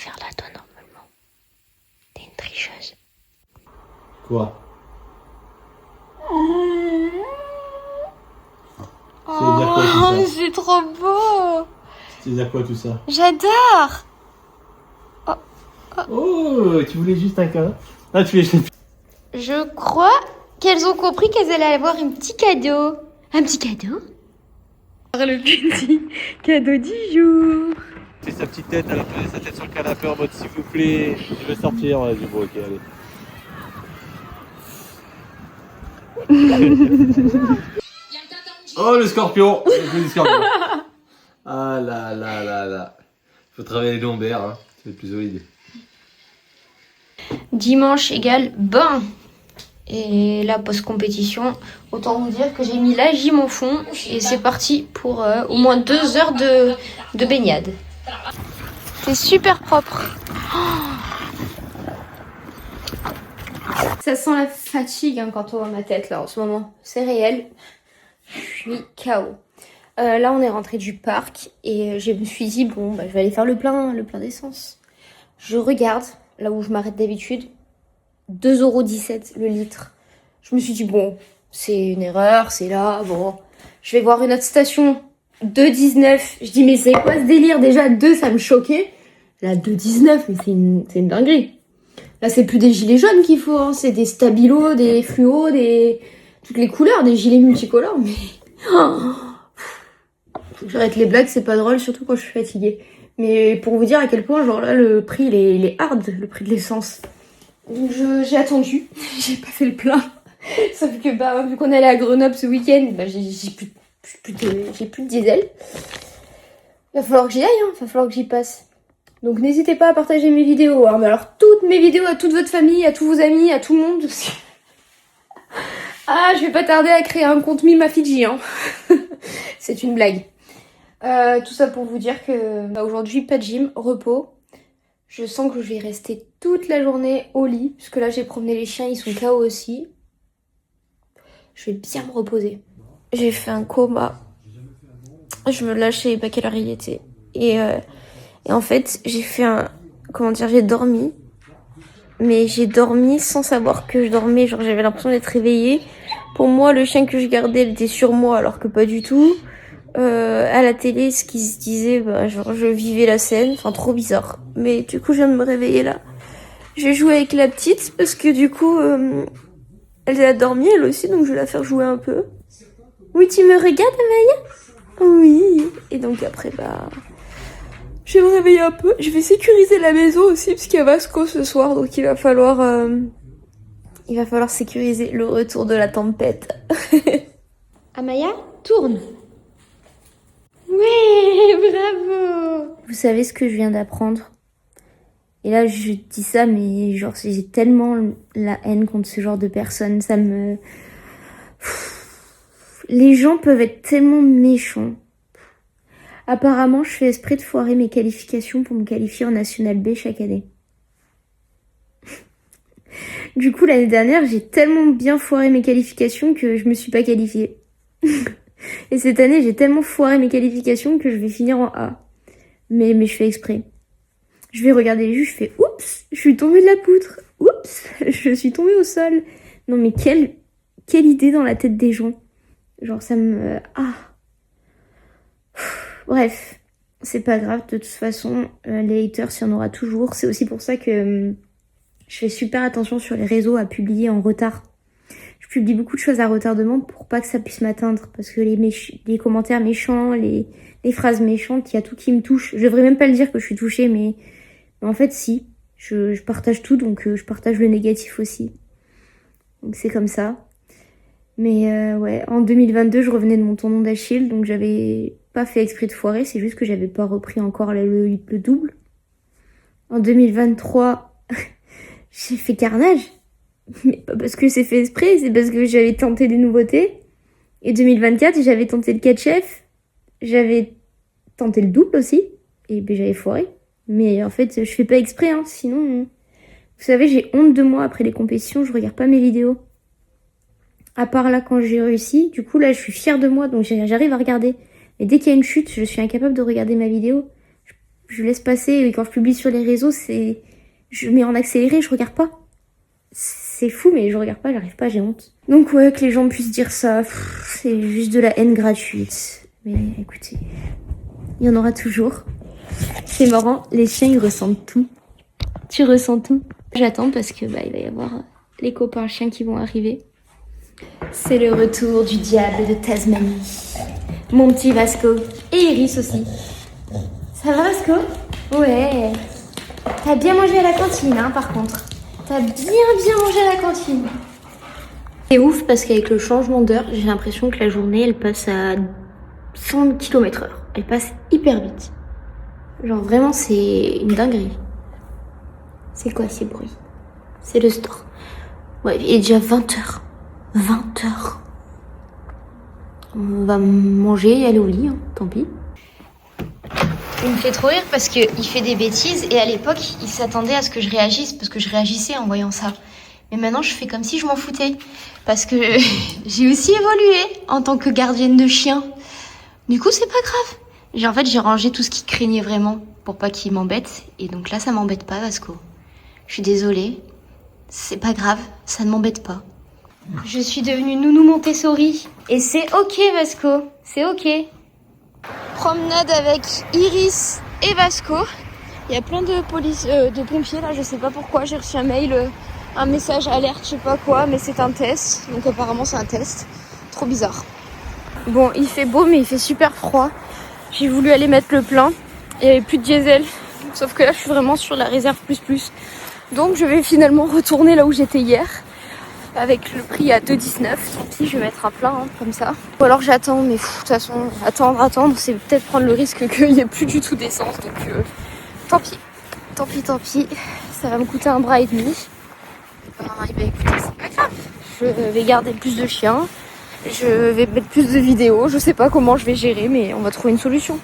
faire l'ado normalement. T'es une tricheuse. Quoi? Ça veut dire quoi tout ça? C'est trop beau. Ça veut dire quoi tout ça? J'adore. Oh, tu voulais juste un câlin? Ah, tu es... Je crois qu'elles ont compris qu'elles allaient avoir un petit cadeau. Un petit cadeau? Le petit cadeau du jour. fait sa petite tête, elle a posé sa tête sur le canapé en mode s'il vous plaît, je vais sortir. On a dit bon ok allez. Oh le scorpion, le scorpion. Ah là là là là. Faut travailler les lombaires, hein. Ça va être plus solide. Dimanche égale bain. Et la post-compétition, autant vous dire que j'ai mis la gym au fond et c'est parti pour au moins 2 heures de baignade. C'est super propre. Ça sent la fatigue hein, quand on voit ma tête là en ce moment. C'est réel. Je suis KO. Là on est rentré du parc et je me suis dit bon bah, je vais aller faire le plein d'essence. Je regarde là où je m'arrête d'habitude. 2,17 € le litre. Je me suis dit, bon, c'est une erreur, c'est là, bon. Je vais voir une autre station. 2,19. Je dis, mais c'est quoi ce délire? Déjà, 2, ça me choquait. Là, 2,19, mais c'est une dinguerie. Là, c'est plus des gilets jaunes qu'il faut, hein. C'est des stabilos, des fluos, toutes les couleurs, des gilets multicolores, mais... Oh. Faut que j'arrête les blagues, c'est pas drôle, surtout quand je suis fatiguée. Mais pour vous dire à quel point, genre là, le prix, il est hard, le prix de l'essence. Donc j'ai attendu, j'ai pas fait le plein. Sauf que bah, vu qu'on est allé à Grenoble ce week-end, bah, j'ai plus de diesel. Il va falloir que j'y aille, hein. Il va falloir que j'y passe. Donc n'hésitez pas à partager mes vidéos. Hein. Mais alors toutes mes vidéos à toute votre famille, à tous vos amis, à tout le monde. Ah, je vais pas tarder à créer un compte Mime à Fidji. Hein. C'est une blague. Tout ça pour vous dire que bah, aujourd'hui, pas de gym, repos. Je sens que je vais rester toute la journée au lit, puisque là j'ai promené les chiens, ils sont KO aussi. Je vais bien me reposer. J'ai fait un coma. Je me lâchais pas quelle heure il était. Et en fait, j'ai fait j'ai dormi. Mais j'ai dormi sans savoir que je dormais. Genre j'avais l'impression d'être réveillée. Pour moi, le chien que je gardais, il était sur moi, alors que pas du tout. À la télé, ce qui se disait, bah, genre je vivais la scène, enfin trop bizarre. Mais du coup, je viens de me réveiller là. Je vais jouer avec la petite parce que du coup, elle a dormi elle aussi, donc je vais la faire jouer un peu. Oui, tu me regardes, Amaya? Oui. Et donc après, bah, je vais me réveiller un peu. Je vais sécuriser la maison aussi parce qu'il y a Vasco ce soir, donc il va falloir sécuriser le retour de la tempête. Amaya, tourne. Ouais, bravo. Vous savez ce que je viens d'apprendre? Et là, je dis ça, mais genre, j'ai tellement la haine contre ce genre de personnes. Ça me... Les gens peuvent être tellement méchants. Apparemment, je fais esprit de foirer mes qualifications pour me qualifier en National B chaque année. Du coup, l'année dernière, j'ai tellement bien foiré mes qualifications que je me suis pas qualifiée. Et cette année, j'ai tellement foiré mes qualifications que je vais finir en A. Mais je fais exprès. Je vais regarder les juges, je fais oups, je suis tombée de la poutre. Oups, je suis tombée au sol. Non mais quelle idée dans la tête des gens. Genre ça me... Ah. Bref, c'est pas grave, de toute façon, les haters, il y en aura toujours. C'est aussi pour ça que je fais super attention sur les réseaux à publier en retard. Je publie beaucoup de choses à retardement pour pas que ça puisse m'atteindre. Parce que les commentaires méchants, les phrases méchantes, il y a tout qui me touche. Je devrais même pas le dire que je suis touchée, mais en fait si. Je partage tout, donc je partage le négatif aussi. Donc c'est comme ça. Mais ouais, en 2022, je revenais de mon tendon d'Achille, donc j'avais pas fait exprès de foirer, c'est juste que j'avais pas repris encore le double. En 2023, j'ai fait carnage. Mais pas parce que c'est fait exprès, c'est parce que j'avais tenté des nouveautés. Et 2024, j'avais tenté le 4 chefs. J'avais tenté le double aussi. Et ben j'avais foiré. Mais en fait, je fais pas exprès, hein. Sinon, vous savez, j'ai honte de moi après les compétitions, je regarde pas mes vidéos. À part là, quand j'ai réussi. Du coup, là, je suis fière de moi, donc j'arrive à regarder. Mais dès qu'il y a une chute, je suis incapable de regarder ma vidéo. Je laisse passer et quand je publie sur les réseaux, je mets en accéléré, je regarde pas. C'est fou, mais je regarde pas, j'arrive pas, j'ai honte. Donc ouais, que les gens puissent dire ça, c'est juste de la haine gratuite. Mais écoutez, il y en aura toujours. C'est marrant, les chiens ils ressentent tout. Tu ressens tout. J'attends parce que il va y avoir les copains chiens qui vont arriver. C'est le retour du diable de Tasmanie. Mon petit Vasco. Et Iris aussi. Ça va Vasco? Ouais. T'as bien mangé à la cantine, hein, par contre. T'as bien mangé à la cantine. C'est ouf parce qu'avec le changement d'heure, j'ai l'impression que la journée, elle passe à 100 km/h. Elle passe hyper vite. Genre vraiment, c'est une dinguerie. C'est quoi ces bruits? C'est le store. Ouais, il est déjà 20h. 20h. On va manger et aller au lit, hein, tant pis. Il me fait trop rire parce qu'il fait des bêtises et à l'époque, il s'attendait à ce que je réagisse parce que je réagissais en voyant ça. Mais maintenant, je fais comme si je m'en foutais parce que j'ai aussi évolué en tant que gardienne de chien. Du coup, c'est pas grave. En fait, j'ai rangé tout ce qui craignait vraiment pour pas qu'il m'embête. Et donc là, ça m'embête pas, Vasco. Je suis désolée. C'est pas grave, ça ne m'embête pas. Je suis devenue nounou Montessori. Et c'est ok, Vasco. C'est ok. Promenade avec Iris et Vasco. Il y a plein de pompiers là, je sais pas pourquoi. J'ai reçu un mail, un message alerte, je sais pas quoi, mais c'est un test. Donc apparemment c'est un test. Trop bizarre. Bon, il fait beau, mais il fait super froid. J'ai voulu aller mettre le plein. Il n'y avait plus de diesel. Sauf que là, je suis vraiment sur la réserve plus. Donc je vais finalement retourner là où j'étais hier. Avec le prix à 2,19. Tant pis, je vais mettre un plein, hein, comme ça. Ou alors j'attends, mais de toute façon, attendre, c'est peut-être prendre le risque qu'il n'y ait plus du tout d'essence. Donc tant pis. Ça va me coûter un bras et demi. Écoutez, c'est pas grave. Je vais garder plus de chiens. Je vais mettre plus de vidéos. Je sais pas comment je vais gérer, mais on va trouver une solution.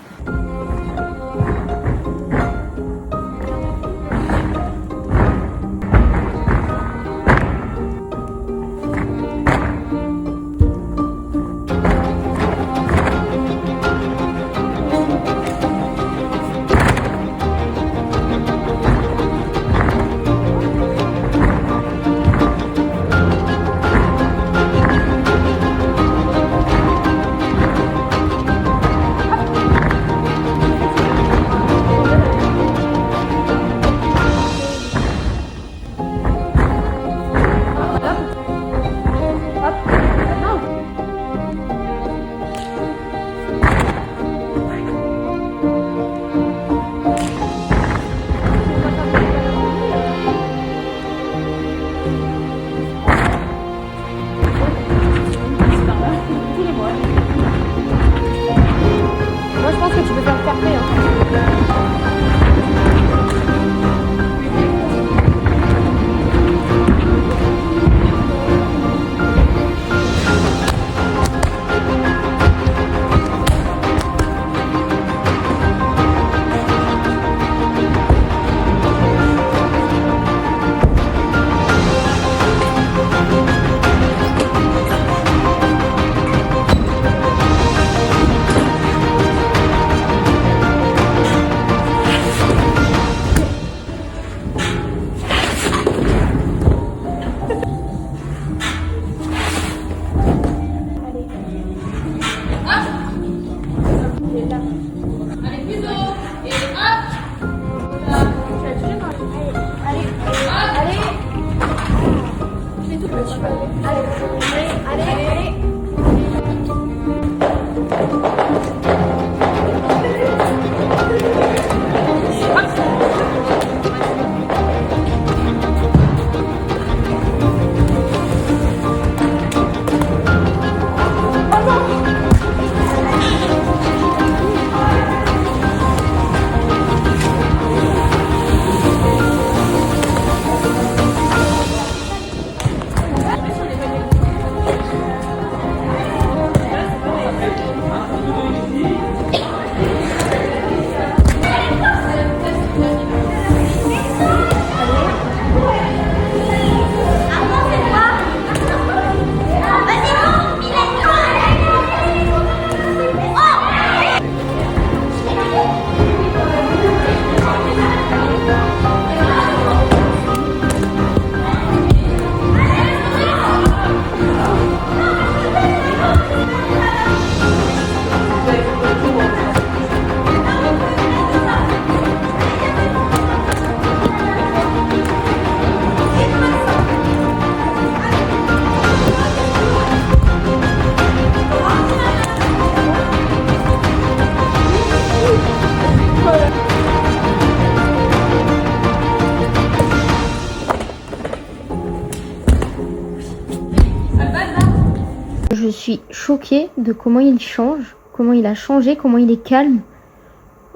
je suis choquée de comment il change, comment il a changé, comment il est calme.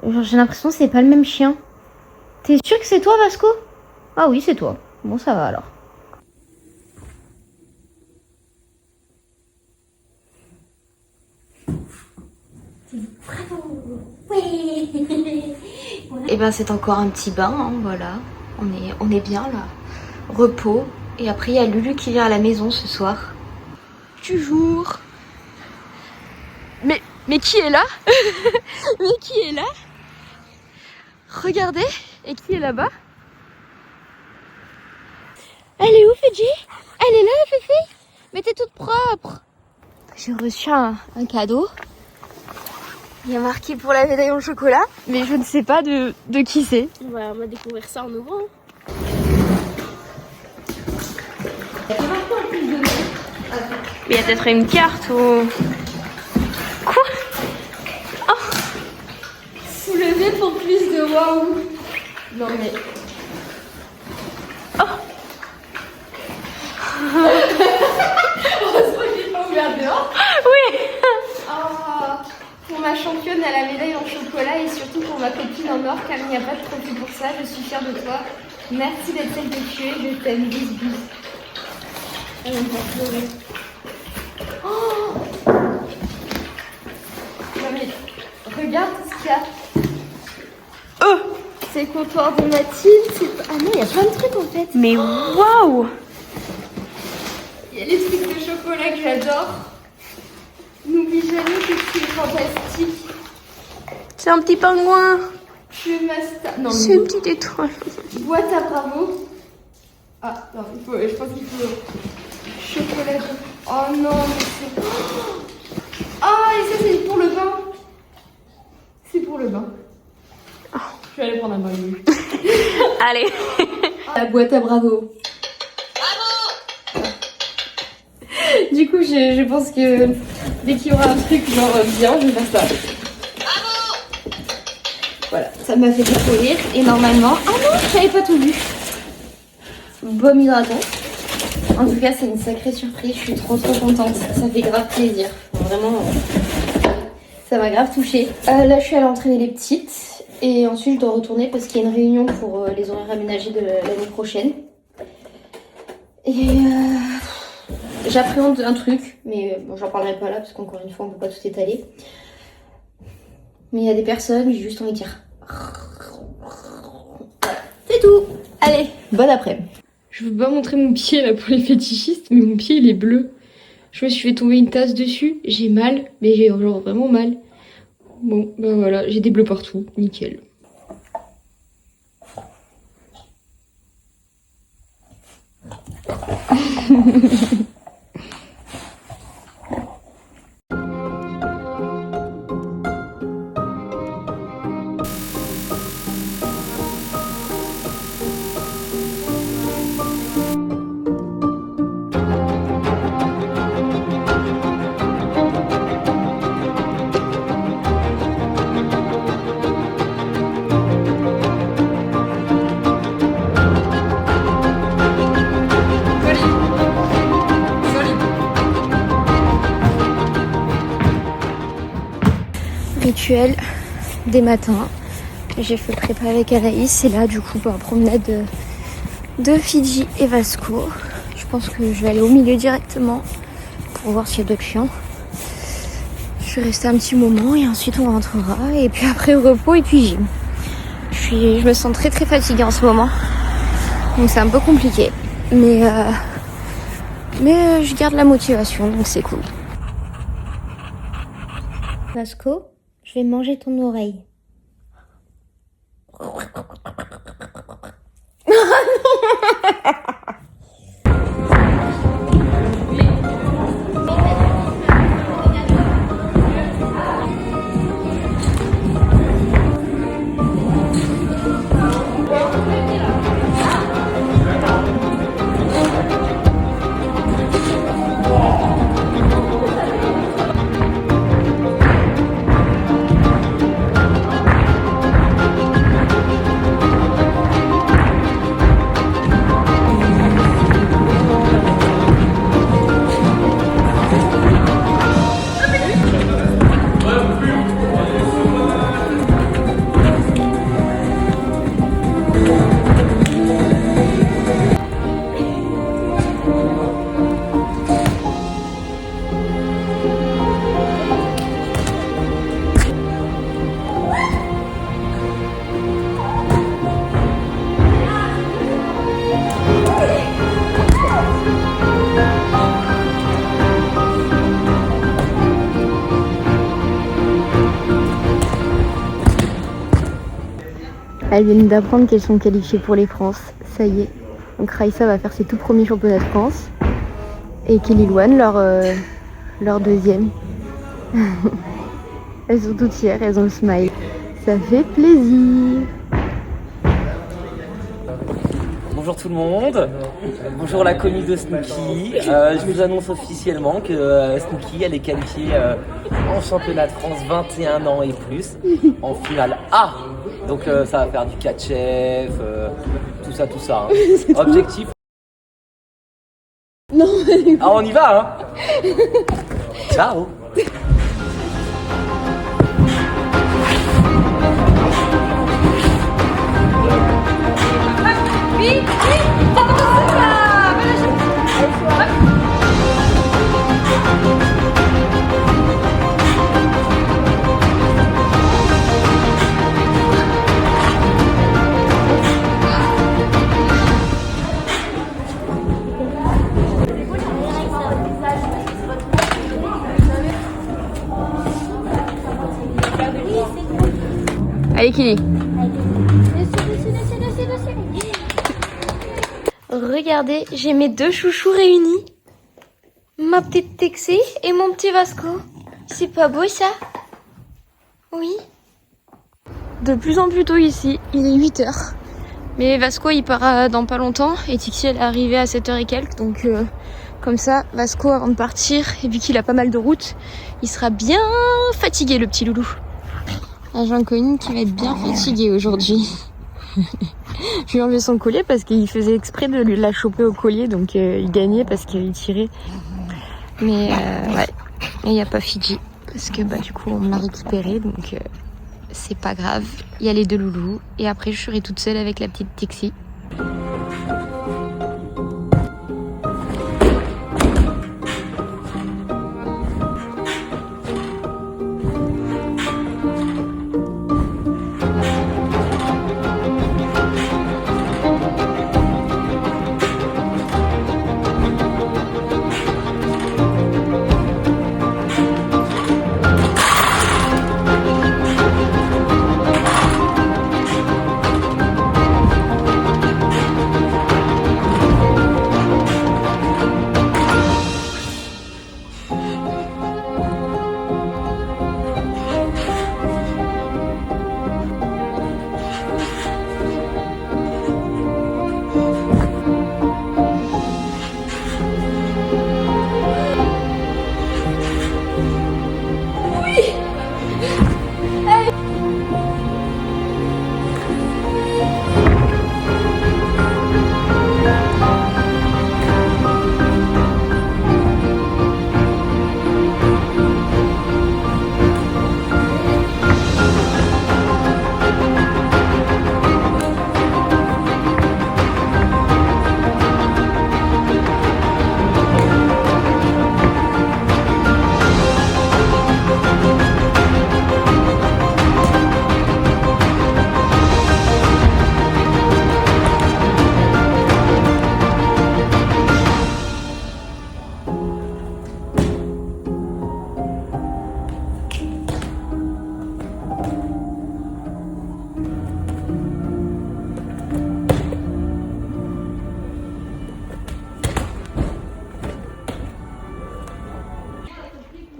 Genre, j'ai l'impression que c'est pas le même chien. T'es sûr que c'est toi, Vasco? Ah oui, c'est toi. Bon, ça va alors. Bravo! Oui! Et ben c'est encore un petit bain, hein, voilà. On est bien là. Repos. Et après il y a Lulu qui vient à la maison ce soir. Toujours. Mais qui est là? Mais qui est là? Regardez. Et qui est là-bas? Elle est où, Fidji? Elle est là, Fifi? Mais t'es toute propre. J'ai reçu un cadeau. Il y a marqué pour la médaille en chocolat, mais je ne sais pas de qui c'est. On va découvrir ça en ouvrant. Mais il y a peut-être une carte ou... Quoi? Oh. Soulever pour plus de waouh. Non mais... Heureusement que j'ai pas ouvert dehors. Oui. Oh, pour ma championne à la médaille en chocolat et surtout pour ma copine en or, car il n'y a pas de trophée pour ça. Je suis fière de toi. Merci d'être celle que tu es. Je t'aime. Bis bis. Elle va pas pleurer. Oh non mais regarde tout ce qu'il y a. Oh. C'est le comptoir de Mathilde. Ah non, il y a plein de trucs en fait. Mais waouh. Il y a les trucs de chocolat que j'adore. N'oublie jamais que tu es fantastique. C'est un petit pingouin. Tu es ma star. Non, C'est une petite étoile. boîte à bravo. Ah non, je pense qu'il faut chocolat. Oh non, mais c'est... Ah, et ça c'est pour le bain. C'est pour le bain. Je vais aller prendre un bain. Allez. La boîte à bravo. Du coup, je pense que dès qu'il y aura un truc genre bien, je vais faire ça. Voilà, ça m'a fait beaucoup rire. Et normalement... Ah non, j'avais pas tout vu. Baume hydratant. En tout cas, c'est une sacrée surprise. Je suis trop contente. Ça fait grave plaisir. Vraiment, ça m'a grave touchée. Là, je suis allée entraîner les petites. Et ensuite, je dois retourner parce qu'il y a une réunion pour les horaires aménagés de l'année prochaine. Et j'appréhende un truc, mais bon, j'en parlerai pas là parce qu'encore une fois, on peut pas tout étaler. Mais il y a des personnes, j'ai juste envie de dire. Voilà, c'est tout. Allez, bon après-midi. Je veux pas montrer mon pied là pour les fétichistes, mais mon pied il est bleu. Je me suis fait tomber une tasse dessus, j'ai mal, mais j'ai genre vraiment mal. Bon, ben voilà, j'ai des bleus partout, nickel. Rituel des matins. J'ai fait préparer avec Anaïs et là du coup promenade de Fidji et Vasco. Je pense que je vais aller au milieu directement pour voir s'il y a d'autres chiens. Je vais rester un petit moment et ensuite on rentrera et puis après au repos et puis gym. Je me sens très fatiguée en ce moment, donc c'est un peu compliqué, mais je garde la motivation, donc c'est cool. Vasco, je vais manger ton oreille. Elles viennent d'apprendre qu'elles sont qualifiées pour les France. Ça y est. Donc Raissa va faire ses tout premiers championnats de France. Et Kelly Louane, leur deuxième. Elles sont toutes fières, elles ont le smile. Ça fait plaisir. Bonjour tout le monde, bonjour la commis de Snooki. Je vous annonce officiellement que Snooki elle est qualifiée en championnat de France 21 ans et plus en finale A. Donc ça va faire du 4 chefs, tout ça. Hein. Objectif. Non. Ah on y va hein. Ciao. Allez Kelly. Regardez, j'ai mes deux chouchous réunis. Ma petite Texie et mon petit Vasco. C'est pas beau ça? Oui. De plus en plus tôt ici, il est 8h. Mais Vasco il part dans pas longtemps et Tixi elle est arrivée à 7h et quelques. Donc comme ça, Vasco avant de partir, et vu qu'il a pas mal de route, il sera bien fatigué le petit loulou. Là, j'ai un Colline qui va être bien fatigué aujourd'hui. Je lui ai enlevé son collier parce qu'il faisait exprès de la choper au collier, donc il gagnait parce qu'il tirait. Mais ouais, et il n'y a pas Fidji parce que du coup on me l'a récupéré, donc c'est pas grave. Il y a les deux loulous et après je serai toute seule avec la petite Tixi.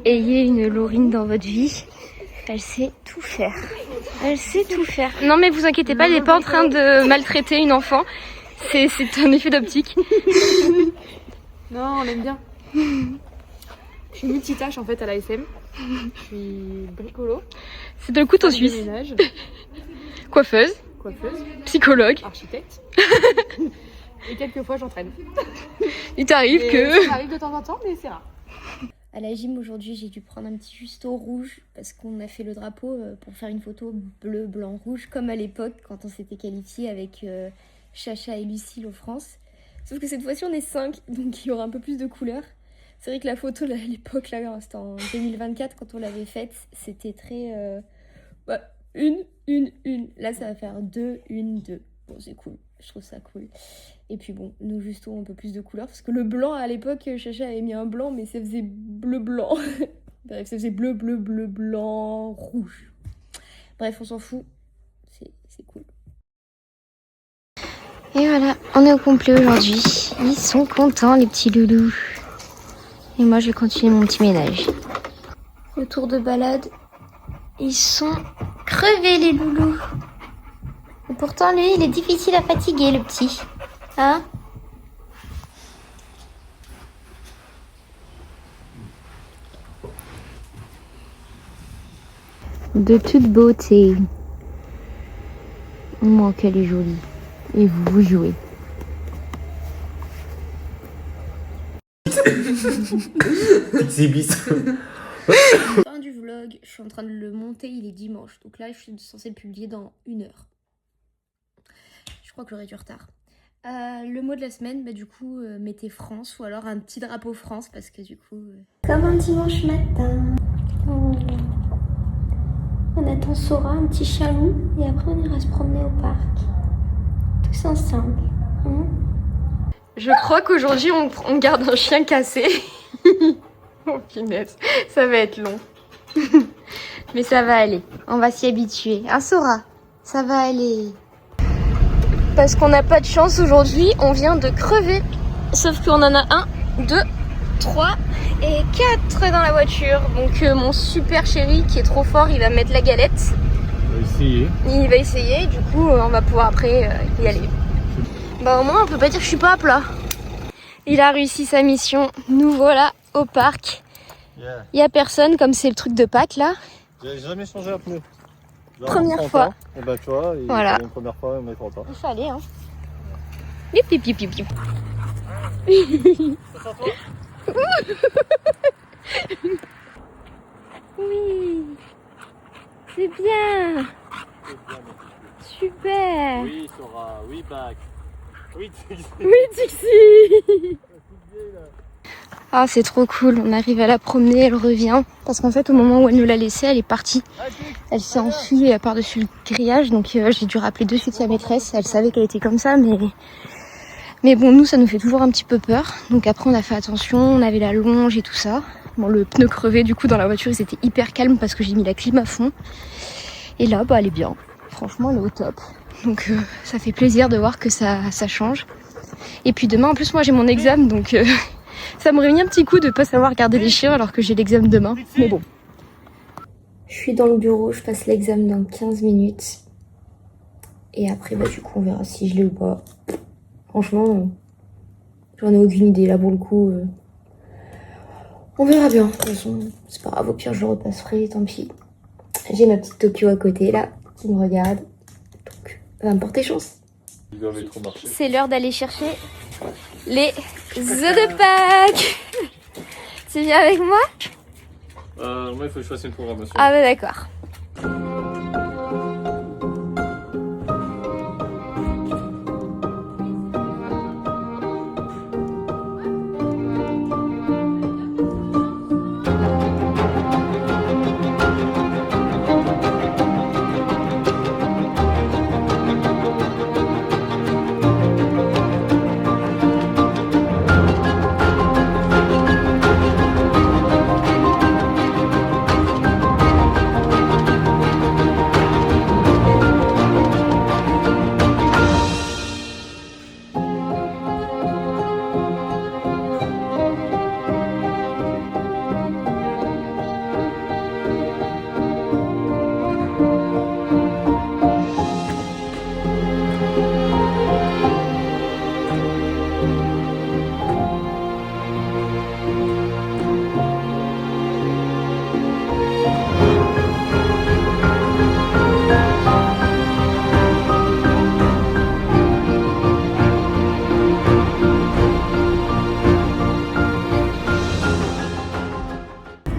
Ayez une Laurine dans votre vie, elle sait tout faire. Elle sait tout faire. Non mais vous inquiétez pas, elle n'est pas en train de maltraiter une enfant. C'est un effet d'optique. Non, on l'aime bien. Je suis multitâche en fait à la SM. Je suis bricolo. C'est un couteau suisse. Ménage, Coiffeuse. coiffeuse, Psychologue. architecte. Et quelquefois j'entraîne. Il t'arrive que... Ça arrive de temps en temps, mais c'est rare. À la gym aujourd'hui, j'ai dû prendre un petit justo rouge parce qu'on a fait le drapeau pour faire une photo bleu, blanc, rouge, comme à l'époque quand on s'était qualifié avec Chacha et Lucille au France. Sauf que cette fois-ci, on est 5, donc il y aura un peu plus de couleurs. C'est vrai que la photo, là, à l'époque, là, c'était en 2024 quand on l'avait faite, c'était très... une. Là, ça va faire 2, 1, 2. Bon, c'est cool. Je trouve ça cool. Et puis bon, nous justo un peu plus de couleurs. Parce que le blanc, à l'époque, Chacha avait mis un blanc, mais ça faisait bleu-blanc. Bref, ça faisait bleu, blanc, rouge. Bref, on s'en fout. C'est cool. Et voilà, on est au complet aujourd'hui. Ils sont contents les petits loulous. Et moi je vais continuer mon petit ménage. Retour de balade. Ils sont crevés les loulous. Et pourtant lui il est difficile à fatiguer le petit. Hein? De toute beauté. Moi qu'elle est jolie. Et vous jouez. Exhibis. Fin du vlog, je suis en train de le monter, il est dimanche. Donc là je suis censée le publier dans 1 heure. Je crois que j'aurai du retard. Le mot de la semaine, bah du coup, mettez France ou alors un petit drapeau France parce que du coup... Comme un dimanche matin. Oh. On attend Sora, un petit chalou, et après on ira se promener au parc. Tous ensemble. Je crois qu'aujourd'hui on garde un chien cassé. Oh punaise, ça va être long. Mais ça va aller, on va s'y habituer. Hein Sora? Ça va aller. Parce qu'on n'a pas de chance aujourd'hui, on vient de crever. Sauf qu'on en a 1, 2, 3 et 4 dans la voiture. Donc mon super chéri qui est trop fort, il va mettre la galette. On va essayer. Il va essayer, du coup on va pouvoir après y aller. Bah au moins on peut pas dire que je suis pas à plat. Il a réussi sa mission, nous voilà au parc. Yeah. Il y a personne comme c'est le truc de Pâques là. J'ai jamais changé un pneu. Genre, Première fois. Et bah tu vois, Voilà. une première fois, on met 30 ans. Il fallait hein. Yip yip yip yip yip. Oui, c'est bien. Super. Oui, Sora, oui, back. Oui, Oui, Dixie. Ah, c'est trop cool. On arrive à la promener, elle revient. Parce qu'en fait, au moment où elle nous l'a laissée, elle est partie. Elle s'est enfuie par-dessus le grillage. Donc, j'ai dû rappeler de suite sa maîtresse. Elle savait qu'elle était comme ça, mais bon, nous, ça nous fait toujours un petit peu peur. Donc après, on a fait attention. On avait la longe et tout ça. Bon, le pneu crevé, du coup, dans la voiture, c'était hyper calme parce que j'ai mis la clim à fond. Et là, bah, elle est bien. Franchement, elle est au top. Donc, ça fait plaisir de voir que ça change. Et puis demain, en plus, moi, j'ai mon examen. Donc, ça me réunit un petit coup de pas savoir garder les chiens alors que j'ai l'examen demain. Mais bon. Je suis dans le bureau, je passe l'examen dans 15 minutes. Et après, bah, du coup, on verra si je l'ai ou pas. Franchement, j'en ai aucune idée. Là, pour le coup, on verra bien. De toute façon, c'est pas grave. Au pire, je le repasserai, tant pis. J'ai ma petite Tokyo à côté, là, qui me regarde. Donc, ça va me porter chance. Ils doivent être trop marché. C'est l'heure d'aller chercher les œufs de Pâques. Tu viens avec moi? Moi, il faut que je fasse une programmation. Ah bah d'accord.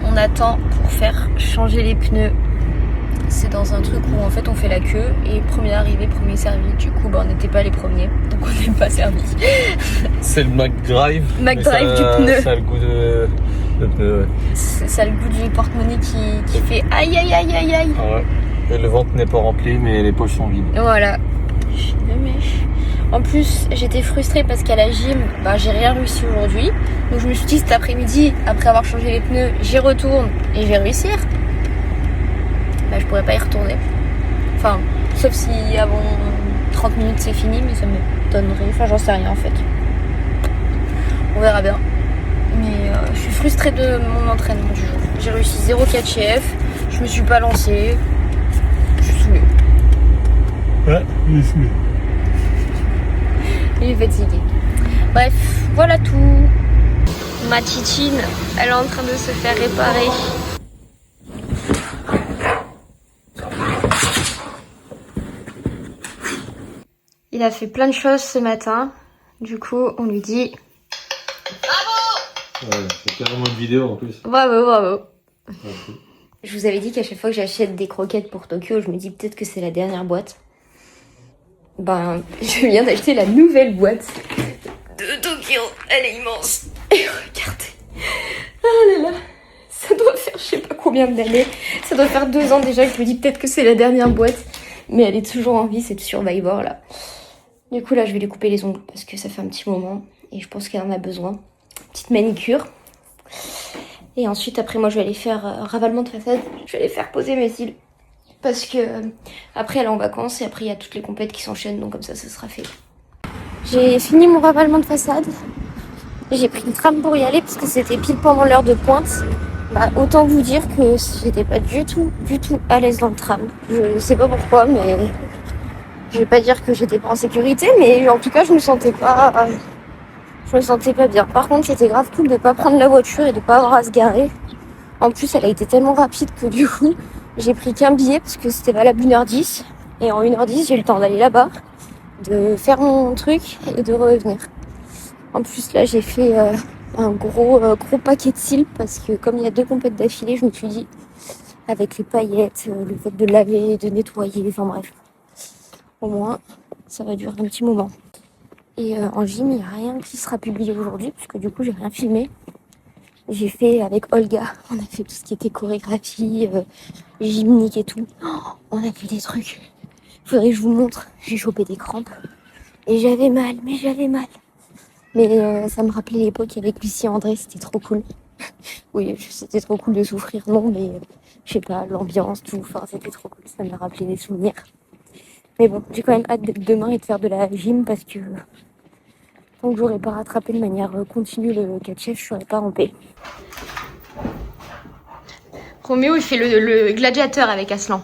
On attend pour faire changer les pneus. C'est dans un truc où en fait on fait la queue et premier arrivé, premier servi. Du coup bah, on n'était pas les premiers, donc on n'est pas servi. C'est le McDrive. McDrive du pneu. Ça a le goût de pneu, ouais. Ça a le goût du porte-monnaie qui fait aïe aïe aïe aïe aïe. Ah ouais. Et le ventre n'est pas rempli, mais les poches sont vides. Voilà. En plus, j'étais frustrée parce qu'à la gym, bah, j'ai rien réussi aujourd'hui. Donc je me suis dit cet après-midi, après avoir changé les pneus, j'y retourne et je vais réussir. Bah, je pourrais pas y retourner. Enfin, sauf si avant 30 minutes c'est fini, mais ça me donnerait. Enfin, j'en sais rien en fait. On verra bien. Mais je suis frustrée de mon entraînement du jour. J'ai réussi 0 4 je me suis pas lancée. Je suis saoulée. Ouais, il est saoulé. Il est fatigué. Bref, voilà tout. Ma titine, elle est en train de se faire réparer. Il a fait plein de choses ce matin. Du coup, on lui dit Ouais, c'est carrément une vidéo en plus. bravo, bravo. Merci. Je vous avais dit qu'à chaque fois que j'achète des croquettes pour Tokyo, je me dis peut-être que c'est la dernière boîte. Ben, je viens d'acheter la nouvelle boîte de Tokyo. Elle est immense. Et regardez. Ah là là. Ça doit faire je sais pas combien d'années. Ça doit faire 2 ans déjà que je me dis peut-être que c'est la dernière boîte. Mais elle est toujours en vie, cette Survivor là. Du coup là, je vais lui couper les ongles parce que ça fait un petit moment. Et je pense qu'elle en a besoin. Petite manicure. Et ensuite, après, moi, je vais aller faire ravalement de façade. Je vais aller faire poser mes cils. Parce que après, elle est en vacances et après, il y a toutes les compètes qui s'enchaînent. Donc, comme ça sera fait. J'ai fini mon ravalement de façade. J'ai pris le tram pour y aller parce que c'était pile pendant l'heure de pointe. Bah, autant vous dire que j'étais pas du tout à l'aise dans le tram. Je sais pas pourquoi, mais je vais pas dire que j'étais pas en sécurité, mais en tout cas, je me sentais pas bien. Par contre, c'était grave cool de pas prendre la voiture et de pas avoir à se garer. En plus, elle a été tellement rapide que du coup, j'ai pris qu'un billet parce que c'était valable 1h10. Et en 1h10, j'ai eu le temps d'aller là-bas, de faire mon truc et de revenir. En plus, là, j'ai fait un gros paquet de cils parce que comme il y a 2 compètes d'affilée, je me suis dit, avec les paillettes, le fait de laver, de nettoyer, enfin bref. Au moins, ça va durer un petit moment. Et en gym, il n'y a rien qui sera publié aujourd'hui, puisque du coup, j'ai rien filmé. J'ai fait avec Olga, on a fait tout ce qui était chorégraphie, gymnique et tout. Oh, on a fait des trucs. Faudrait que je vous montre. J'ai chopé des crampes. Et j'avais mal, mais ça me rappelait l'époque avec Lucie et André, c'était trop cool. Oui, c'était trop cool de souffrir, non, mais je sais pas, l'ambiance, tout, enfin, c'était trop cool. Ça m'a rappelé des souvenirs. Mais bon, j'ai quand même hâte d'être demain et de faire de la gym parce que tant que j'aurais pas rattrapé de manière continue le 4 chef, je serais pas en paix. Roméo, il fait le gladiateur avec Aslan.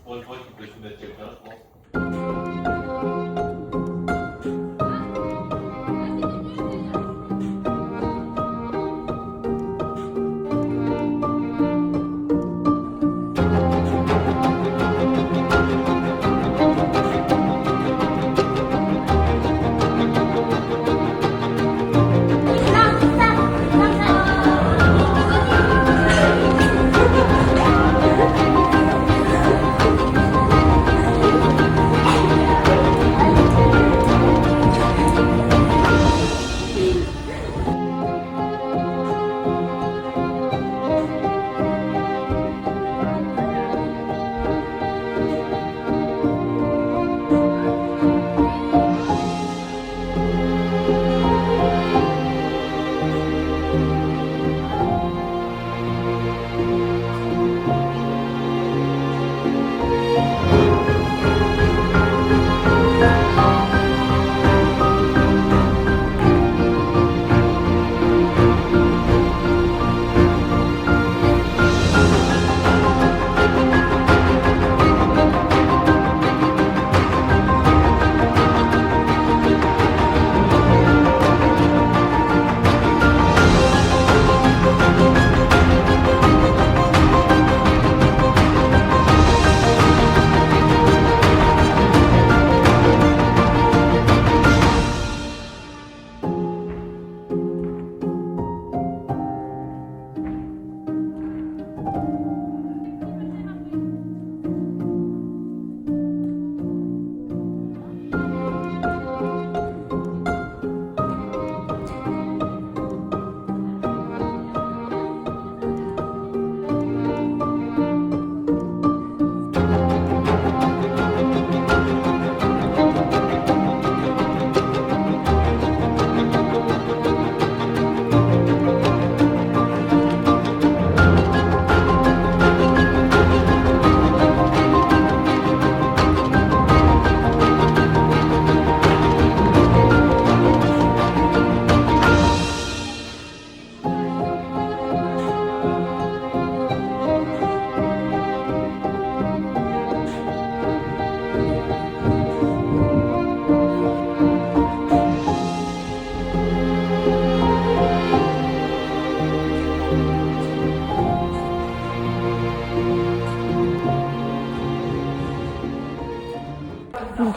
Pour une fois, tu peux soumettre quelqu'un, je pense.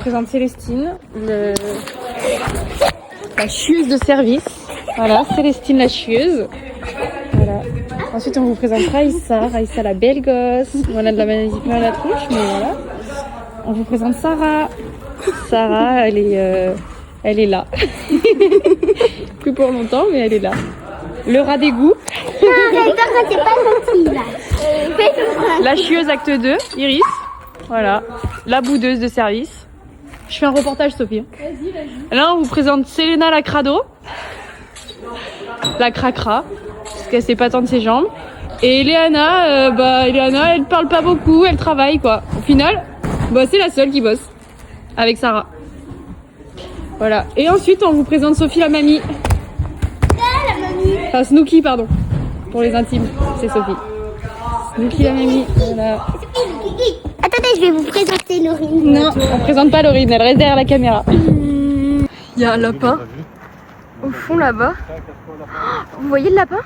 présente Célestine, la chieuse de service. Voilà, Célestine la chieuse. Voilà. Ensuite, on vous présente Raïssa, Raïssa la belle gosse. Voilà, de la maladie plein la tronche, mais voilà. On vous présente Sarah. Sarah, elle est là. Plus pour longtemps, mais elle est là. Le rat d'égout. La chieuse acte 2, Iris. Voilà. La boudeuse de service. Je fais un reportage, Sophie. Vas-y. Là, on vous présente Selena la crado. La cracra. Parce qu'elle sait pas tendre ses jambes. Et Léana, Léana, elle parle pas beaucoup, elle travaille, quoi. Au final, c'est la seule qui bosse. Avec Sarah. Voilà. Et ensuite, on vous présente Sophie la mamie. Enfin, Snooki, pardon. Pour les intimes, c'est Sophie. Snooki la mamie. Voilà. Attendez, je vais vous présenter Laurine. Non, on présente pas Laurine, elle reste derrière la caméra. Il y a un lapin au fond là-bas. Vous voyez le lapin?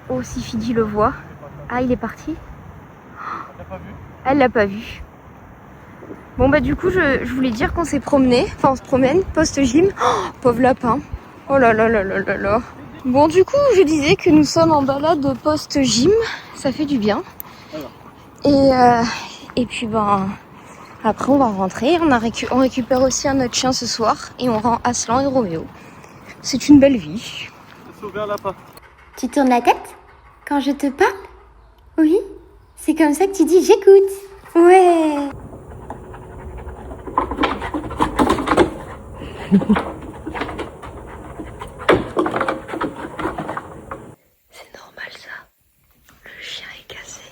Oh, si Fidi le voit. Ah, il est parti. Elle l'a pas vu. Bon du coup je voulais dire qu'on s'est promené, enfin on se promène post-gym. Oh, pauvre lapin. Oh là là là là là là. Bon du coup je disais que nous sommes en balade post-gym, ça fait du bien. Et puis après on va rentrer, on récupère aussi un autre chien ce soir et on rend Aslan et Roméo. C'est une belle vie. Tu tournes la tête quand je te parle? Oui? C'est comme ça que tu dis j'écoute. Ouais. C'est normal ça. Le chien est cassé.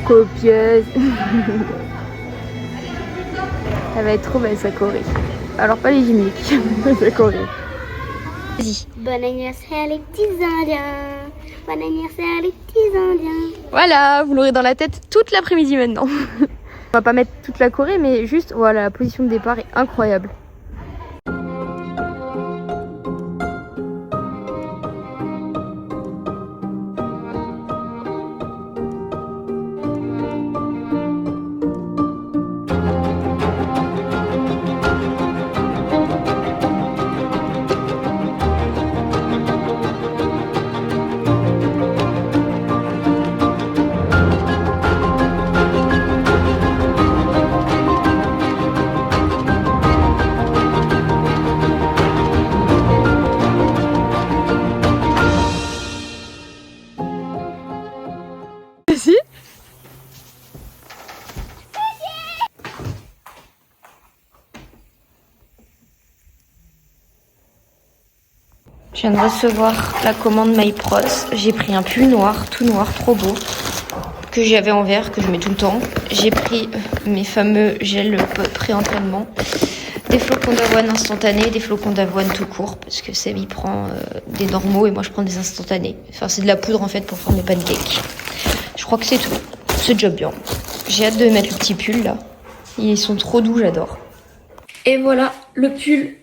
Copieuse. Elle va être trop belle sa Corée. Alors pas les gymniques, sa Corée. Vas-y. Bon anniversaire les petits Indiens. Bon anniversaire les petits Indiens. Voilà, vous l'aurez dans la tête toute l'après-midi maintenant. On va pas mettre toute la Corée, mais juste, voilà, la position de départ est incroyable. Je viens de recevoir la commande MyPros. J'ai pris un pull noir, tout noir, trop beau, que j'avais en vert, que je mets tout le temps. J'ai pris mes fameux gels pré-entraînement, des flocons d'avoine instantanés, des flocons d'avoine tout court, parce que Seb il prend des normaux et moi je prends des instantanés. Enfin c'est de la poudre en fait pour faire mes pancakes. Je crois que c'est tout. C'est déjà bien. J'ai hâte de mettre le petit pull là. Ils sont trop doux, j'adore. Et voilà, le pull.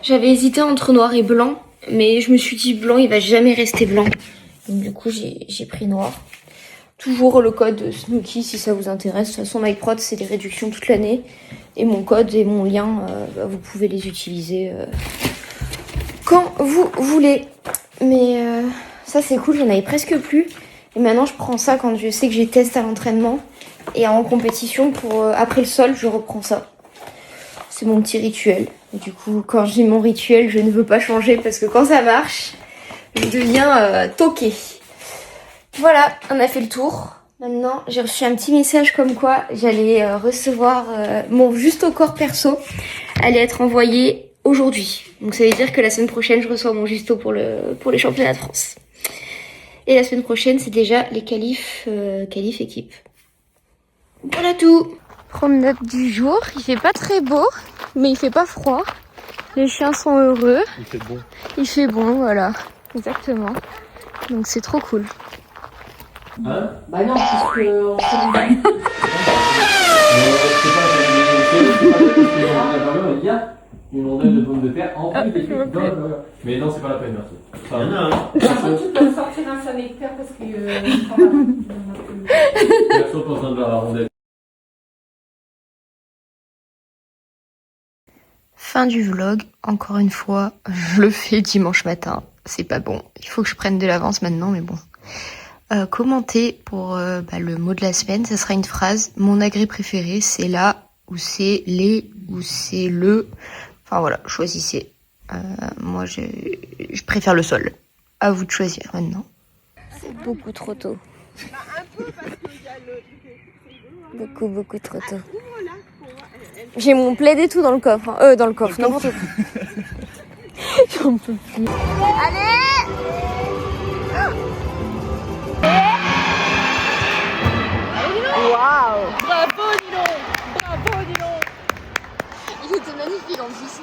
J'avais hésité entre noir et blanc. Mais je me suis dit blanc, il va jamais rester blanc. Donc du coup, j'ai pris noir. Toujours le code Snooki si ça vous intéresse. De toute façon, MyProd, c'est des réductions toute l'année. Et mon code et mon lien, vous pouvez les utiliser quand vous voulez. Mais ça, c'est cool, j'en avais presque plus. Et maintenant, je prends ça quand je sais que j'ai test à l'entraînement. Et en compétition, pour après le sol, je reprends ça. C'est mon petit rituel. Et du coup, quand j'ai mon rituel, je ne veux pas changer parce que quand ça marche, je deviens toquée. Voilà, on a fait le tour. Maintenant, j'ai reçu un petit message comme quoi j'allais recevoir mon juste au corps perso allait être envoyé aujourd'hui. Donc ça veut dire que la semaine prochaine, je reçois mon justo pour les championnats de France. Et la semaine prochaine, c'est déjà les qualifs équipe. Voilà tout. Promenade du jour, il fait pas très beau, mais il fait pas froid. Les chiens sont heureux. Il fait bon. Il fait bon, voilà. Exactement. Donc c'est trop cool. Hein? Bah non, parce que on fait une rondelle de pommes de terre en plus des fruits. Mais non, c'est pas la peine, merci. Enfin, tu peux sortir un sanitaire parce que perso, pas besoin de voir la rondelle. Fin du vlog, encore une fois, je le fais dimanche matin. C'est pas bon. Il faut que je prenne de l'avance maintenant, mais bon. Commentez pour le mot de la semaine, ça sera une phrase. Mon agrès préféré, c'est là, ou c'est les, ou c'est le. Enfin voilà, choisissez. Moi, je préfère le sol. À vous de choisir maintenant. C'est beaucoup trop tôt. Beaucoup trop tôt. J'ai mon plaid et tout dans le coffre. Dans le coffre, n'importe quoi. J'en peux plus. Il était magnifique en plus.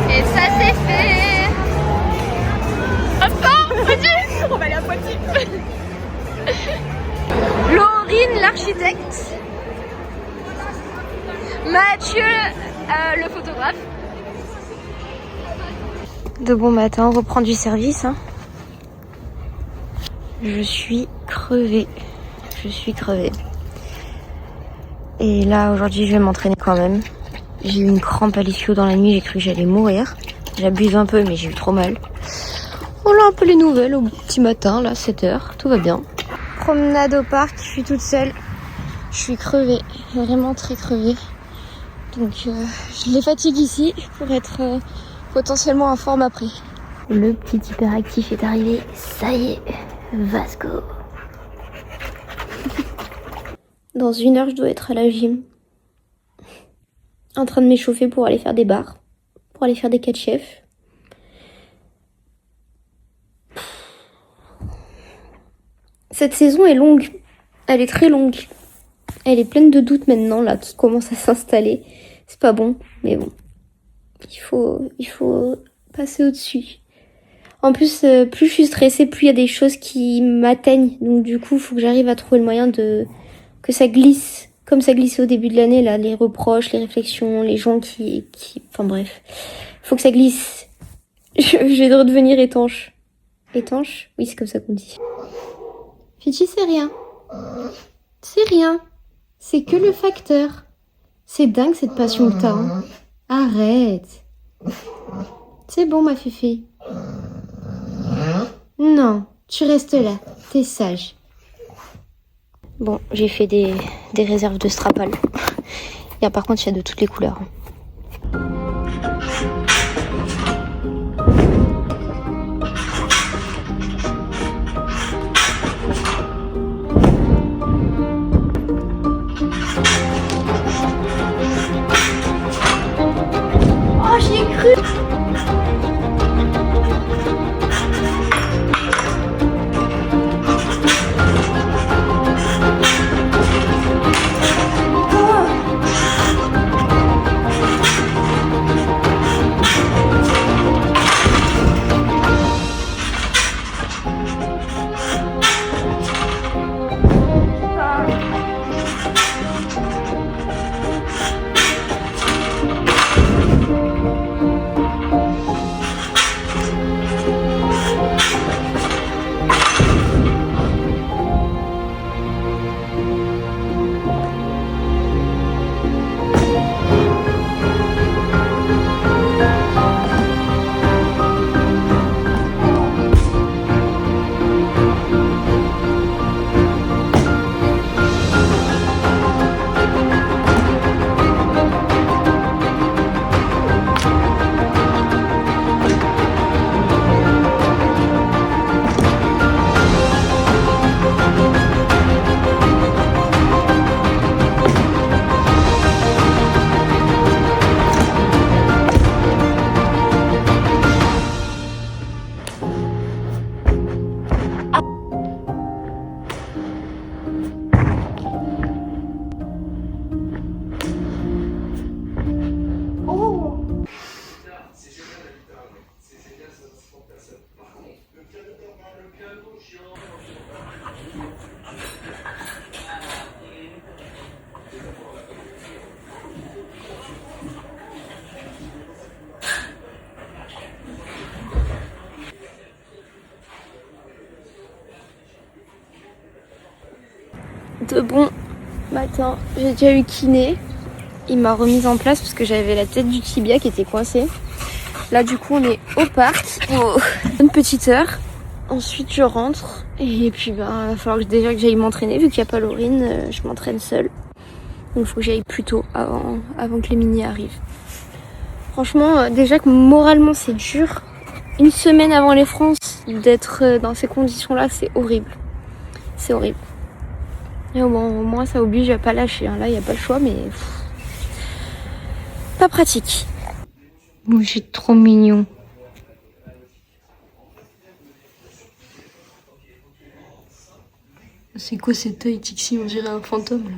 Et ça c'est fait. On va aller à Poitiers. Laurine l'architecte. Mathieu le photographe. De bon matin, on reprend du service. Hein. Je suis crevée. Et là aujourd'hui je vais m'entraîner quand même. J'ai eu une crampe à l'ischio dans la nuit, j'ai cru que j'allais mourir. J'abuse un peu mais j'ai eu trop mal. Voilà un peu les nouvelles au petit matin, là, 7h, tout va bien. Promenade au parc, je suis toute seule. Je suis crevée, vraiment très crevée. Donc je les fatigue ici pour être potentiellement en forme après. Le petit hyperactif est arrivé, ça y est, Vasco. Dans 1 heure, je dois être à la gym. En train de m'échauffer pour aller faire des barres, pour aller faire des 4 chefs. Cette saison est longue, elle est très longue. Elle est pleine de doutes maintenant, là, qui commencent à s'installer. C'est pas bon, mais bon. Il faut passer au-dessus. En plus, plus je suis stressée, plus il y a des choses qui m'atteignent. Donc du coup, il faut que j'arrive à trouver le moyen que ça glisse. Comme ça glissait au début de l'année, là, les reproches, les réflexions, les gens qui... Enfin bref. Faut que ça glisse. Je vais redevenir étanche. Étanche? Oui, c'est comme ça qu'on dit. Fidji, c'est rien. C'est rien. C'est que le facteur. C'est dingue cette passion que t'as. Hein. Arrête. C'est bon, ma Fifi. Non, tu restes là. T'es sage. Bon, j'ai fait des réserves de Strapal. Par contre, il y a de toutes les couleurs. Oh, j'y ai cru! ce bon matin. J'ai déjà eu kiné. Il m'a remise en place parce que j'avais la tête du tibia qui était coincée. Là du coup on est au parc. Oh, une petite heure. Ensuite je rentre. Et puis il va falloir déjà que j'aille m'entraîner. Vu qu'il n'y a pas Laurine, je m'entraîne seule. Donc il faut que j'aille plus tôt avant que les mini arrivent. Franchement, déjà que moralement c'est dur. Une semaine avant les France, d'être dans ces conditions-là, c'est horrible. C'est horrible. Et au moins ça oblige à pas lâcher. Hein. Là, il n'y a pas le choix, mais pas pratique. Bon, j'ai trop mignon. C'est quoi cet œil, Tixi? On dirait un fantôme, là.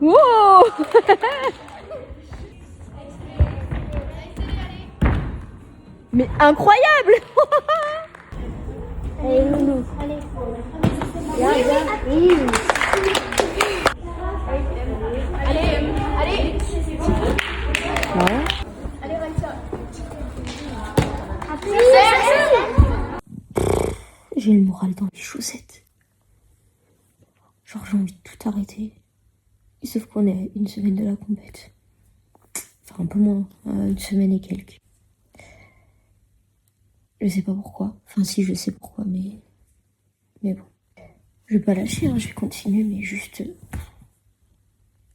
Wow. Mais incroyable. Allez, Loulou. Allez. Viens. Allez. Allez, Ralpha. J'ai le moral dans les chaussettes. Genre, j'ai envie de tout arrêter. Sauf qu'on est à une semaine de la compète. Enfin, un peu moins, une semaine et quelques. Je sais pas pourquoi. Enfin, si, je sais pourquoi, mais bon. Je vais pas lâcher, hein, je vais continuer, mais juste...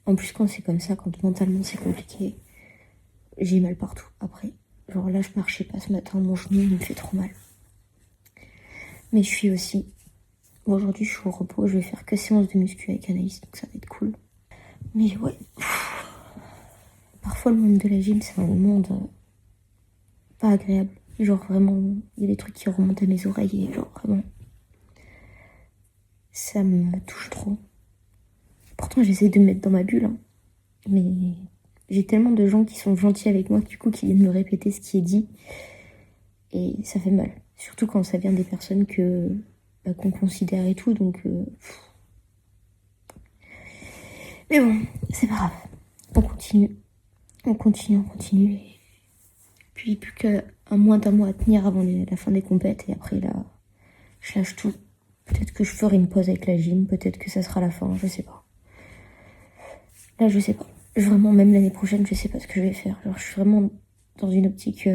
En plus, quand c'est comme ça, quand mentalement c'est compliqué, j'ai mal partout après. Genre là, je marchais pas ce matin, mon genou il me fait trop mal. Mais je suis aussi... Aujourd'hui, je suis au repos, je vais faire que séance de muscu avec Anaïs, donc ça va être cool. Mais ouais, parfois le monde de la gym, c'est un monde pas agréable. Genre vraiment, il y a des trucs qui remontent à mes oreilles et genre vraiment, ça me touche trop. Pourtant j'essaie de me mettre dans ma bulle, hein. Mais j'ai tellement de gens qui sont gentils avec moi, du coup qui viennent me répéter ce qui est dit. Et ça fait mal, surtout quand ça vient des personnes qu'on considère et tout, donc... Mais bon, c'est pas grave. On continue. Et puis plus qu'un moins d'un mois à tenir avant la fin des compètes. Et après là, je lâche tout. Peut-être que je ferai une pause avec la gym. Peut-être que ça sera la fin. Je sais pas. Là, je sais pas. Vraiment, même l'année prochaine, je sais pas ce que je vais faire. Genre, je suis vraiment dans une optique...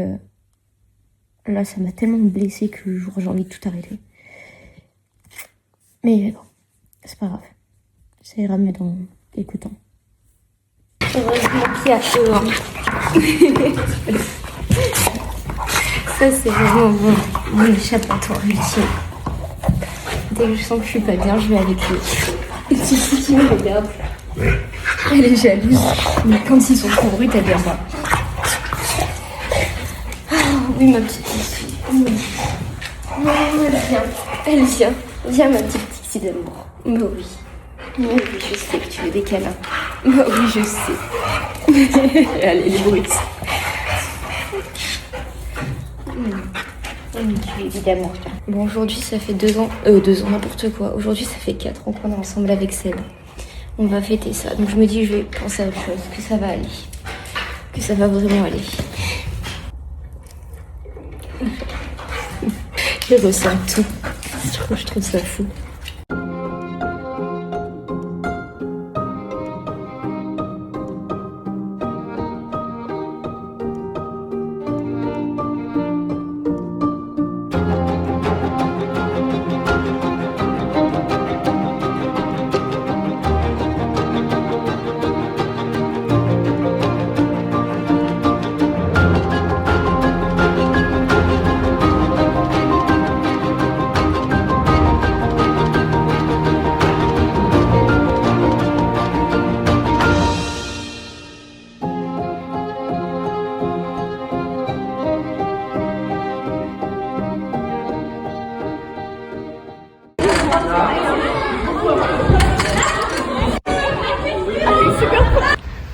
Là, ça m'a tellement blessée que j'ai envie de tout arrêter. Mais bon, c'est pas grave. Ça ira mieux dans... quelques temps. C'est vrai que mon pied a chaud, hein. Ça, c'est vraiment mon échappatoire ultime. Dès que je sens que je suis pas bien, je vais avec lui. Et si tu me regardes, elle est jalouse. Mais quand ils sont trop bruts, elle vient pas. Oh, oui, ma petite fille. Oui. Oh, elle vient. Elle vient. Viens, ma petite Tixi d'amour. Bah oui. Bah oui, je sais que tu veux des câlins. Bah oui, je sais. Allez, les brutes. Évidemment. Bon, aujourd'hui, ça fait 2 ans. 2 ans, n'importe quoi. Aujourd'hui, ça fait 4 ans qu'on est ensemble avec Seb. On va fêter ça. Donc, je me dis, je vais penser à autre chose. Que ça va aller. Que ça va vraiment aller. Je ressens tout. Je trouve ça fou.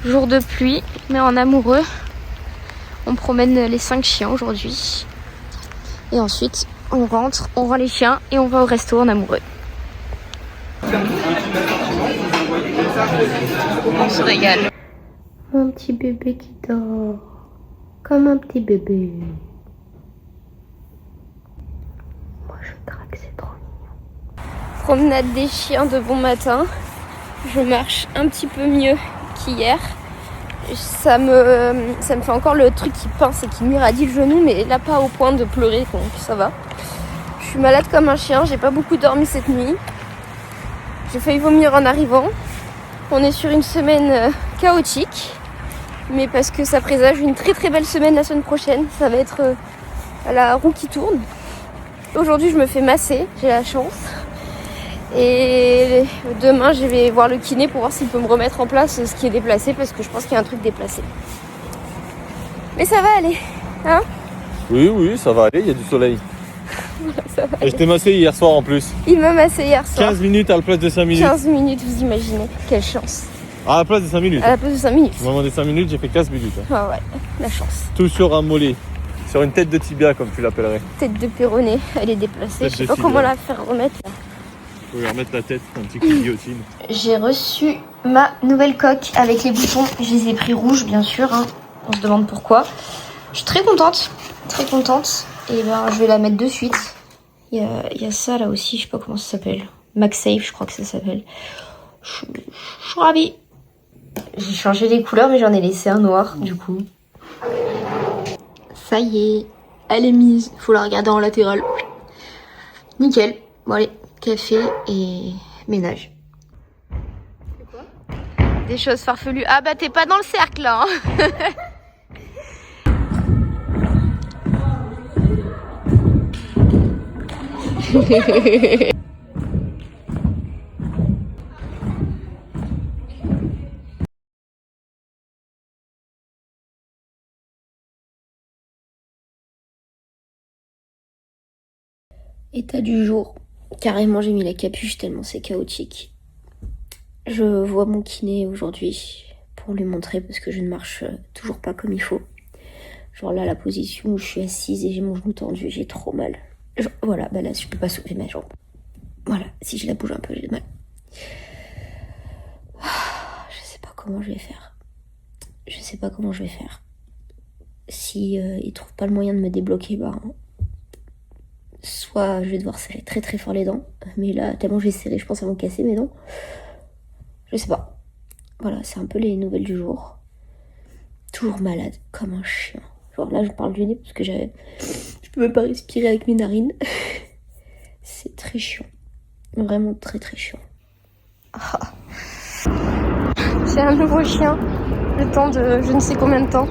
Jour de pluie, mais en amoureux. On promène les 5 chiens aujourd'hui. Et ensuite, on rentre, on rend les chiens et on va au resto en amoureux. On se régale. Un petit bébé qui dort. Comme un petit bébé. Moi je craque, c'est trop mignon. Promenade des chiens de bon matin. Je marche un petit peu mieux qu'hier. Ça me fait encore le truc qui pince et qui m'irradie le genou, mais là pas au point de pleurer, donc ça va. Je suis malade comme un chien, j'ai pas beaucoup dormi cette nuit. J'ai failli vomir en arrivant. On est sur une semaine chaotique, mais parce que ça présage une très très belle semaine la semaine prochaine. Ça va être la roue qui tourne. Aujourd'hui je me fais masser, j'ai la chance. Et demain, je vais voir le kiné pour voir s'il peut me remettre en place ce qui est déplacé, parce que je pense qu'il y a un truc déplacé. Mais ça va aller, hein? Oui, ça va aller, il y a du soleil. Ça va Et je t'ai massé hier soir en plus. Il m'a massé hier soir. 15 minutes à la place de 5 minutes. 15 minutes, vous imaginez? Quelle chance. À la place de 5 minutes. À la place de 5 minutes. Au moment des 5 minutes, j'ai fait 15 minutes. Ah ouais, la chance. Tout sur un mollet. Sur une tête de tibia, comme tu l'appellerais. Tête de péroné, elle est déplacée. Tête Je sais de pas tibia. comment la faire remettre là. Faut lui remettre la tête, un petit coup de guillotine. J'ai reçu ma nouvelle coque avec les boutons. Je les ai pris rouges, bien sûr. Hein. On se demande pourquoi. Je suis très contente. Très contente. Et ben, je vais la mettre de suite. Il y a ça là aussi, je sais pas comment ça s'appelle. MagSafe, je crois que ça s'appelle. Je suis ravie. J'ai changé les couleurs, mais j'en ai laissé un noir, du coup. Ça y est, elle est mise. Faut la regarder en latéral. Nickel. Bon allez, café et ménage. C'est quoi? Des choses farfelues. Ah bah t'es pas dans le cercle là. Hein. État du jour. Carrément, j'ai mis la capuche tellement c'est chaotique. Je vois mon kiné aujourd'hui pour lui montrer parce que je ne marche toujours pas comme il faut. Genre là, la position où je suis assise et j'ai mon genou tendu, j'ai trop mal. Genre, voilà, bah là, je peux pas soulever ma jambe. Voilà, si je la bouge un peu, j'ai mal. Je sais pas comment je vais faire. Je sais pas comment je vais faire. Si ils trouvent pas le moyen de me débloquer, bah... soit je vais devoir serrer très très fort les dents. Mais là, tellement je vais serrer, je pense qu'elles vont casser mes dents. Je sais pas. Voilà, c'est un peu les nouvelles du jour. Toujours malade, comme un chien. Genre là, je parle du nez parce que je peux même pas respirer avec mes narines. C'est très chiant. Vraiment très très chiant. Ah. C'est un nouveau chien. Le temps de je ne sais combien de temps.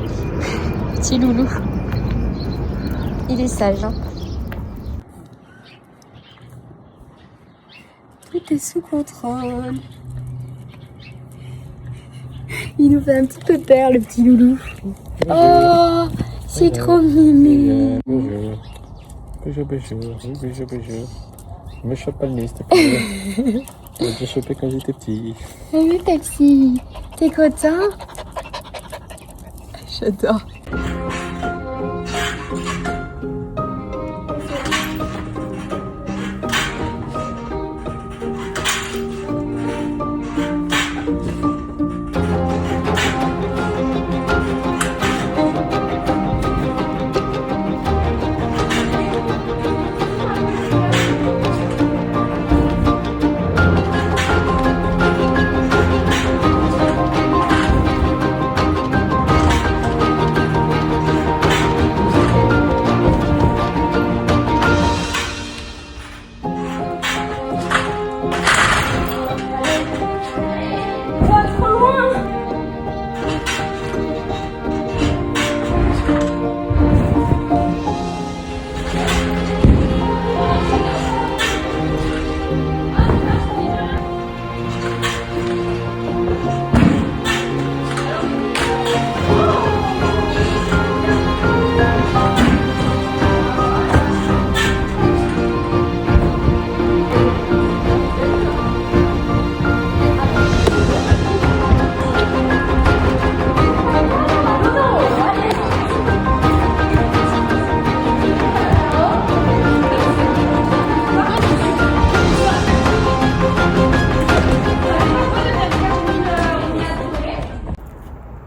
Petit loulou. Il est sage, hein. Tout est sous contrôle. Il nous fait un petit peu peur, le petit loulou. Oh, c'est trop mimi. Bonjour. Me chope pas le nez, s'il te plaît. J'ai chopé quand j'étais petit. Oui, Pepsi, t'es content? J'adore.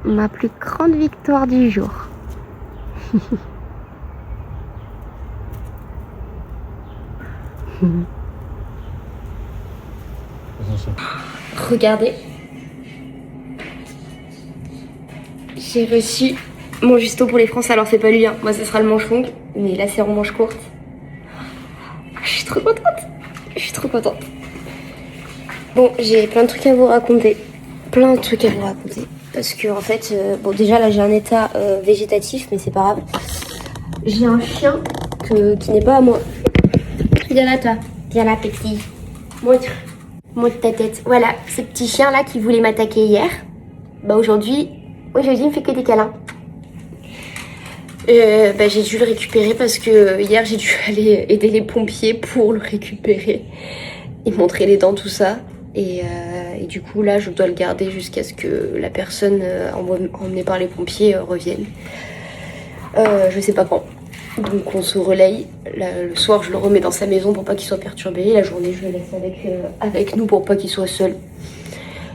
Ma plus grande victoire du jour. Regardez. J'ai reçu mon Justo pour les Français. Alors c'est pas lui, hein. Moi ce sera le manche longue. Mais là c'est en manche courte. Je suis trop contente. Je suis trop contente. Bon, j'ai plein de trucs à vous raconter. Plein de trucs à vous raconter. Parce que en fait, bon déjà là j'ai un état végétatif, mais c'est pas grave. J'ai un chien qui n'est pas à moi. Viens là toi. Viens là petit. Montre ta tête. Voilà, ce petit chien là qui voulait m'attaquer hier. Bah aujourd'hui il me fait que des câlins. J'ai dû le récupérer parce que hier j'ai dû aller aider les pompiers pour le récupérer. Et montrer les dents, tout ça. Et du coup là je dois le garder jusqu'à ce que la personne emmenée par les pompiers revienne. Je sais pas quand. Donc on se relaye. Le soir je le remets dans sa maison pour pas qu'il soit perturbé. La journée je le laisse avec nous pour pas qu'il soit seul.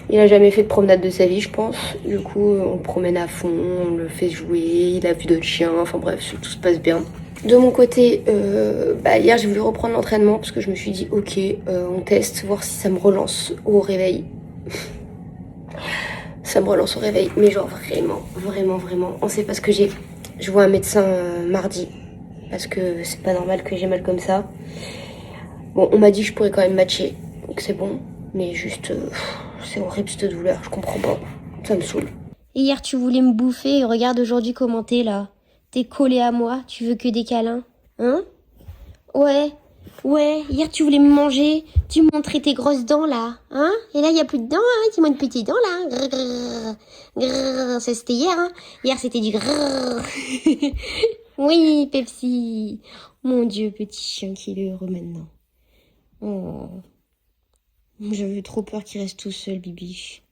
Il a jamais fait de promenade de sa vie je pense. Du coup on le promène à fond, on le fait jouer, il a vu d'autres chiens, enfin bref tout se passe bien. De mon côté, hier j'ai voulu reprendre l'entraînement parce que je me suis dit ok, on teste, voir si ça me relance au réveil. Ça me relance au réveil, mais genre vraiment, on sait pas ce que j'ai. Je vois un médecin mardi parce que c'est pas normal que j'ai mal comme ça. Bon, on m'a dit que je pourrais quand même matcher, donc c'est bon, mais juste c'est horrible cette douleur, je comprends pas, ça me saoule. Hier tu voulais me bouffer et regarde aujourd'hui comment t'es là. T'es collé à moi, tu veux que des câlins, hein? Ouais, hier tu voulais me manger, tu montrais tes grosses dents là, hein? Et là y a plus de dents, hein? Tu montres petites dents là, grrr, grrr, grrr. Ça c'était hier, hein? Hier c'était du grrr. Oui, Pepsi. Mon Dieu, petit chien qu'il est heureux maintenant. Oh. J'avais trop peur qu'il reste tout seul, Bibi.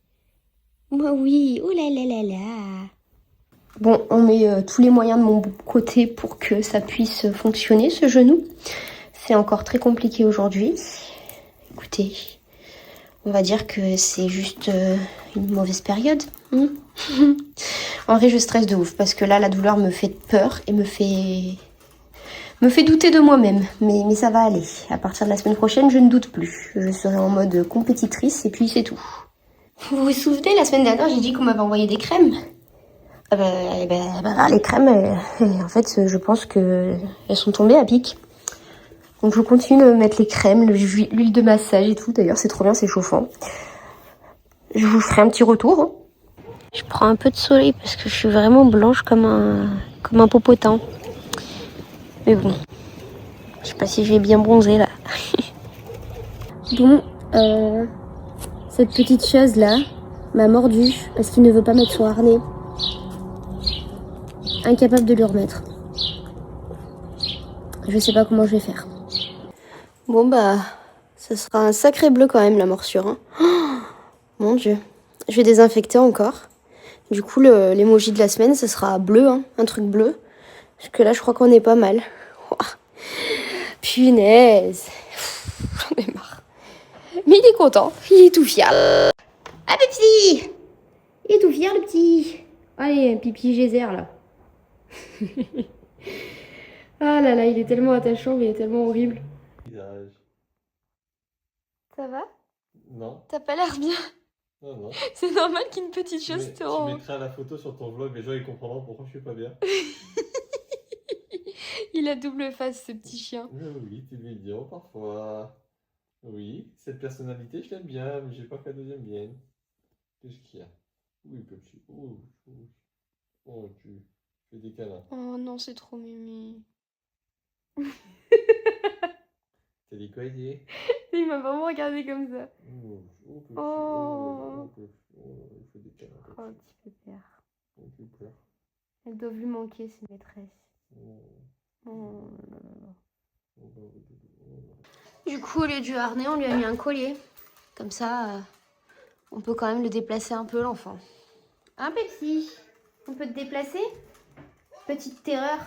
Moi oui, oh là là là là. Bon, on met tous les moyens de mon côté pour que ça puisse fonctionner, ce genou. C'est encore très compliqué aujourd'hui. Écoutez, on va dire que c'est juste une mauvaise période. En vrai, je stresse de ouf parce que là, la douleur me fait peur et me fait douter de moi-même. Mais ça va aller. À partir de la semaine prochaine, je ne doute plus. Je serai en mode compétitrice et puis c'est tout. Vous vous souvenez, la semaine dernière, j'ai dit qu'on m'avait envoyé des crèmes. Les crèmes, en fait, je pense que elles sont tombées à pic. Donc je continue de mettre les crèmes, l'huile de massage et tout. D'ailleurs, c'est trop bien, c'est chauffant. Je vous ferai un petit retour. Je prends un peu de soleil parce que je suis vraiment blanche comme un popotin. Mais bon, je sais pas si je vais bien bronzer là. Bon, cette petite chose là m'a mordu parce qu'il ne veut pas mettre son harnais. Incapable de le remettre. Je sais pas comment je vais faire. Bon bah, ça sera un sacré bleu quand même la morsure. Hein. Oh, mon dieu. Je vais désinfecter encore. Du coup, l'emoji de la semaine, ce sera bleu, hein, un truc bleu. Parce que là, je crois qu'on est pas mal. Oh, punaise. J'en ai marre. Mais il est content, il est tout fier. Ah, le petit! Il est tout fier, le petit. Allez, pipi geyser, là. Ah là là, il est tellement attachant, mais il est tellement horrible. Ça va? Non, T'as pas l'air bien. non. C'est normal qu'une petite chose te Tu rend... mettras la photo sur ton vlog, les gens ils comprendront pourquoi je suis pas bien. Il a double face, ce petit chien. Oui, t'es mignon parfois. Oui, cette personnalité je l'aime bien, mais j'ai peur que la deuxième vienne. Qu'est-ce qu'il y a? Oui, petit. Oh, tu fais des câlins. Oh non, c'est trop mimi. T'as dit quoi, Eddie? Il m'a vraiment regardé comme ça. Petit. Oh. Il fait des câlins. Oh, petit pépère. Tu pleures. Elles doivent lui manquer, ses maîtresses. Oh. Oh là là. Du coup, au lieu du harnais, on lui a mis un collier. Comme ça, on peut quand même le déplacer un peu, l'enfant. Hein, Pepsi? On peut te déplacer? Petite terreur,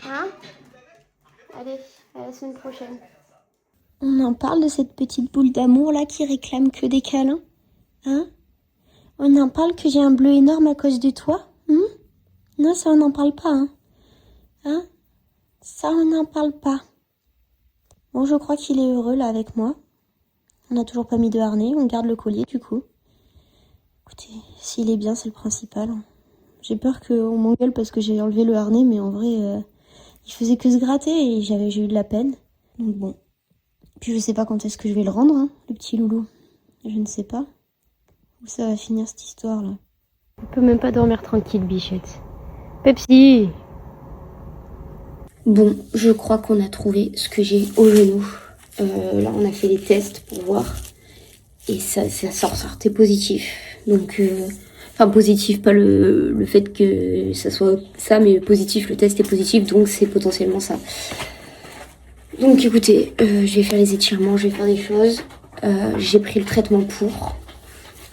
hein? Allez, à la semaine prochaine. On en parle de cette petite boule d'amour là qui réclame que des câlins? Hein? On en parle que j'ai un bleu énorme à cause de toi? Non, ça on n'en parle pas, hein? Hein? Ça on n'en parle pas. Bon, je crois qu'il est heureux là avec moi. On n'a toujours pas mis de harnais, on garde le collier du coup. Écoutez, s'il est bien, c'est le principal. J'ai peur qu'on m'engueule parce que j'ai enlevé le harnais, mais en vrai, il faisait que se gratter et j'ai eu de la peine. Donc bon. Puis je sais pas quand est-ce que je vais le rendre, hein, le petit loulou. Je ne sais pas où ça va finir cette histoire-là. On peut même pas dormir tranquille, bichette. Pepsi! Bon, je crois qu'on a trouvé ce que j'ai au genou. Là, on a fait les tests pour voir. Et ça sortait positif. Donc, enfin positif, pas le fait que ça soit ça, mais positif, le test est positif, donc c'est potentiellement ça. Donc écoutez, je vais faire les étirements, je vais faire des choses. J'ai pris le traitement pour.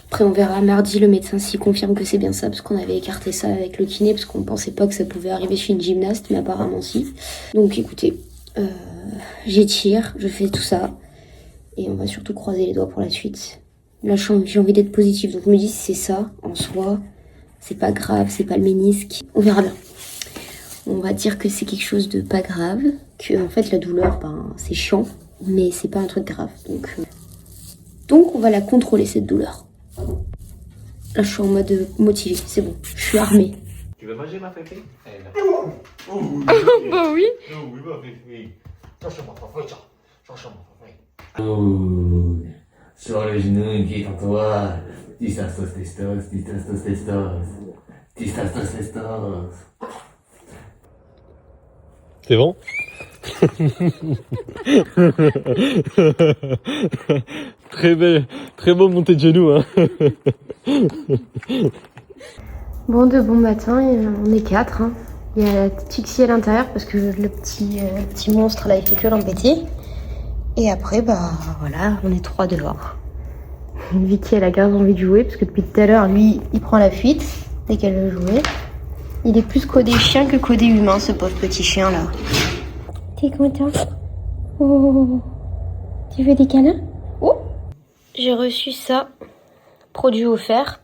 Après on verra mardi, le médecin s'il confirme que c'est bien ça, parce qu'on avait écarté ça avec le kiné, parce qu'on pensait pas que ça pouvait arriver chez une gymnaste, mais apparemment si. Donc écoutez, j'étire, je fais tout ça, et on va surtout croiser les doigts pour la suite. Là j'ai envie d'être positive, donc je me dis si c'est ça, en soi, c'est pas grave, c'est pas le ménisque. On verra bien. On va dire que c'est quelque chose de pas grave, que en fait la douleur, ben, c'est chiant, mais c'est pas un truc grave. Donc on va la contrôler cette douleur. Là je suis en mode motivée, c'est bon, je suis armée. Tu veux manger ma pépé? Bah oui. Oui, ma pépé. Cherche-moi, Oh, sur le genou qui est en toi. Tistastos. C'est bon? Très beau montée de genoux, hein. Bon matin, on est 4. Hein. Il y a Tixi à l'intérieur parce que le petit monstre là il fait que l'embêter. Et après, bah voilà, on est 3 dehors. Vicky elle a grave envie de jouer parce que depuis tout à l'heure, lui il prend la fuite dès qu'elle veut jouer. Il est plus codé chien que codé humain, ce pauvre petit chien là. T'es content? Oh, tu veux des câlins? Oh, j'ai reçu ça, produit offert.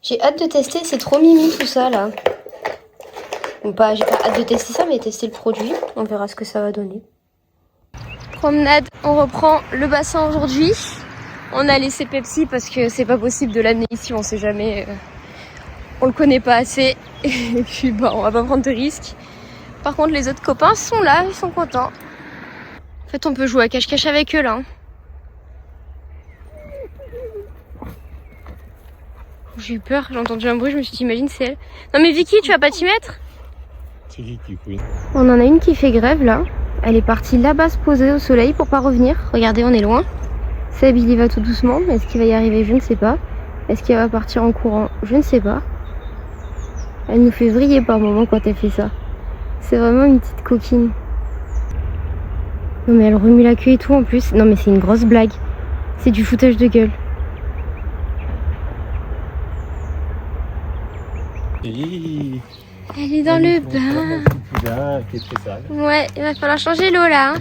J'ai hâte de tester, c'est trop mimi tout ça là. Bon, j'ai pas hâte de tester ça, mais tester le produit, on verra ce que ça va donner. Promenade, on reprend le bassin aujourd'hui. On a laissé Pepsi parce que c'est pas possible de l'amener ici, on sait jamais. On le connaît pas assez. Et puis bon, on va pas prendre de risques. Par contre, les autres copains sont là, ils sont contents. En fait, on peut jouer à cache-cache avec eux là. j'ai eu peur, j'ai entendu un bruit, je me suis dit, imagine c'est elle. Non mais Vicky, tu vas pas t'y mettre? C'est qui couine? On en a une qui fait grève là. Elle est partie là-bas se poser au soleil pour pas revenir. Regardez, on est loin. Seb, il y va tout doucement. Est-ce qu'il va y arriver? Je ne sais pas. Est-ce qu'elle va partir en courant? Je ne sais pas. Elle nous fait vriller par moment quand elle fait ça. C'est vraiment une petite coquine. Non mais elle remue la queue et tout en plus. Non mais c'est une grosse blague. C'est du foutage de gueule. Elle est dans le bain. Qui est très sale. Ouais, il va falloir changer l'eau là. Hein.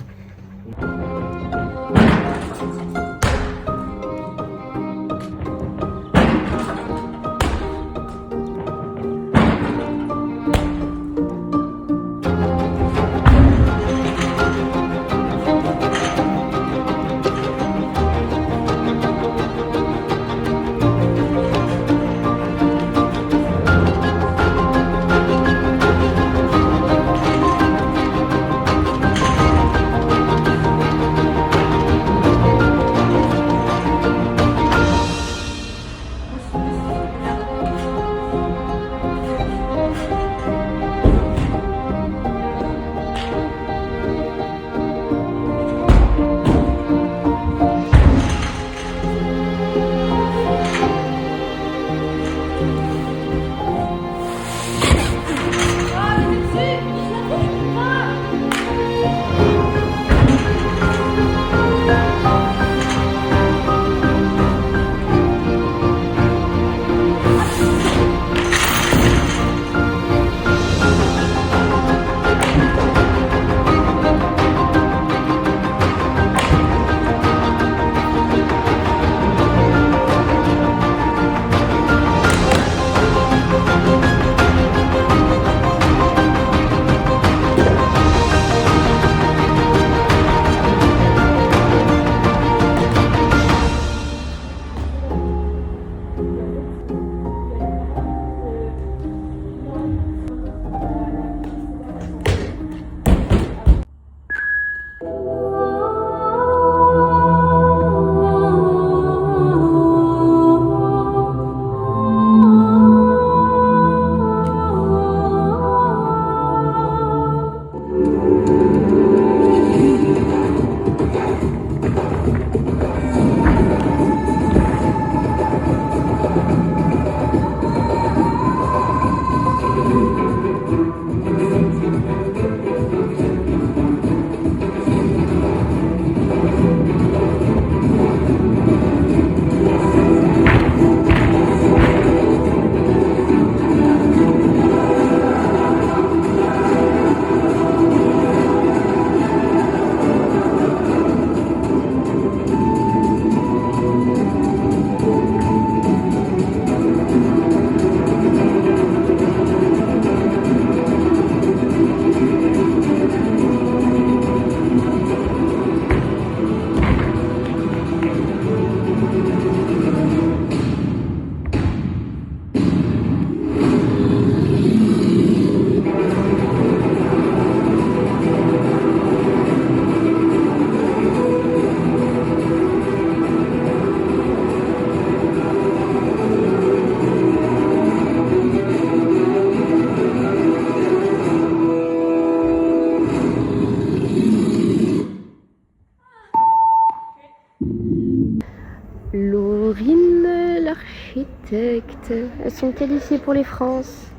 Laurine, l'architecte. Elles sont-elles ici pour les France?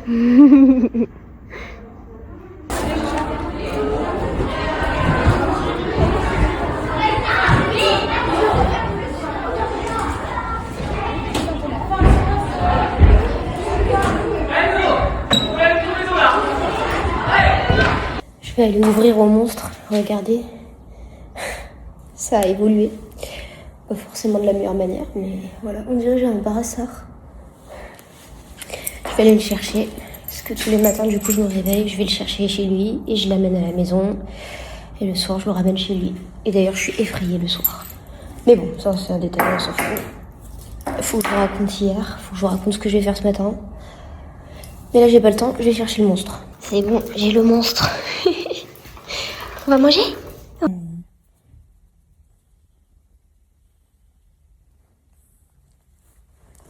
Je vais aller ouvrir au monstre. Regardez. Ça a évolué. Pas forcément de la meilleure manière, mais voilà, on dirait que j'ai un brassard. Je vais aller le chercher, parce que tous les matins, du coup, je me réveille, je vais le chercher chez lui, et je l'amène à la maison. Et le soir, je le ramène chez lui. Et d'ailleurs, je suis effrayée le soir. Mais bon, ça, c'est un détail, on s'en fout. Faut que je vous raconte hier, faut que je vous raconte ce que je vais faire ce matin. Mais là, j'ai pas le temps, je vais chercher le monstre. C'est bon, j'ai le monstre. On va manger ?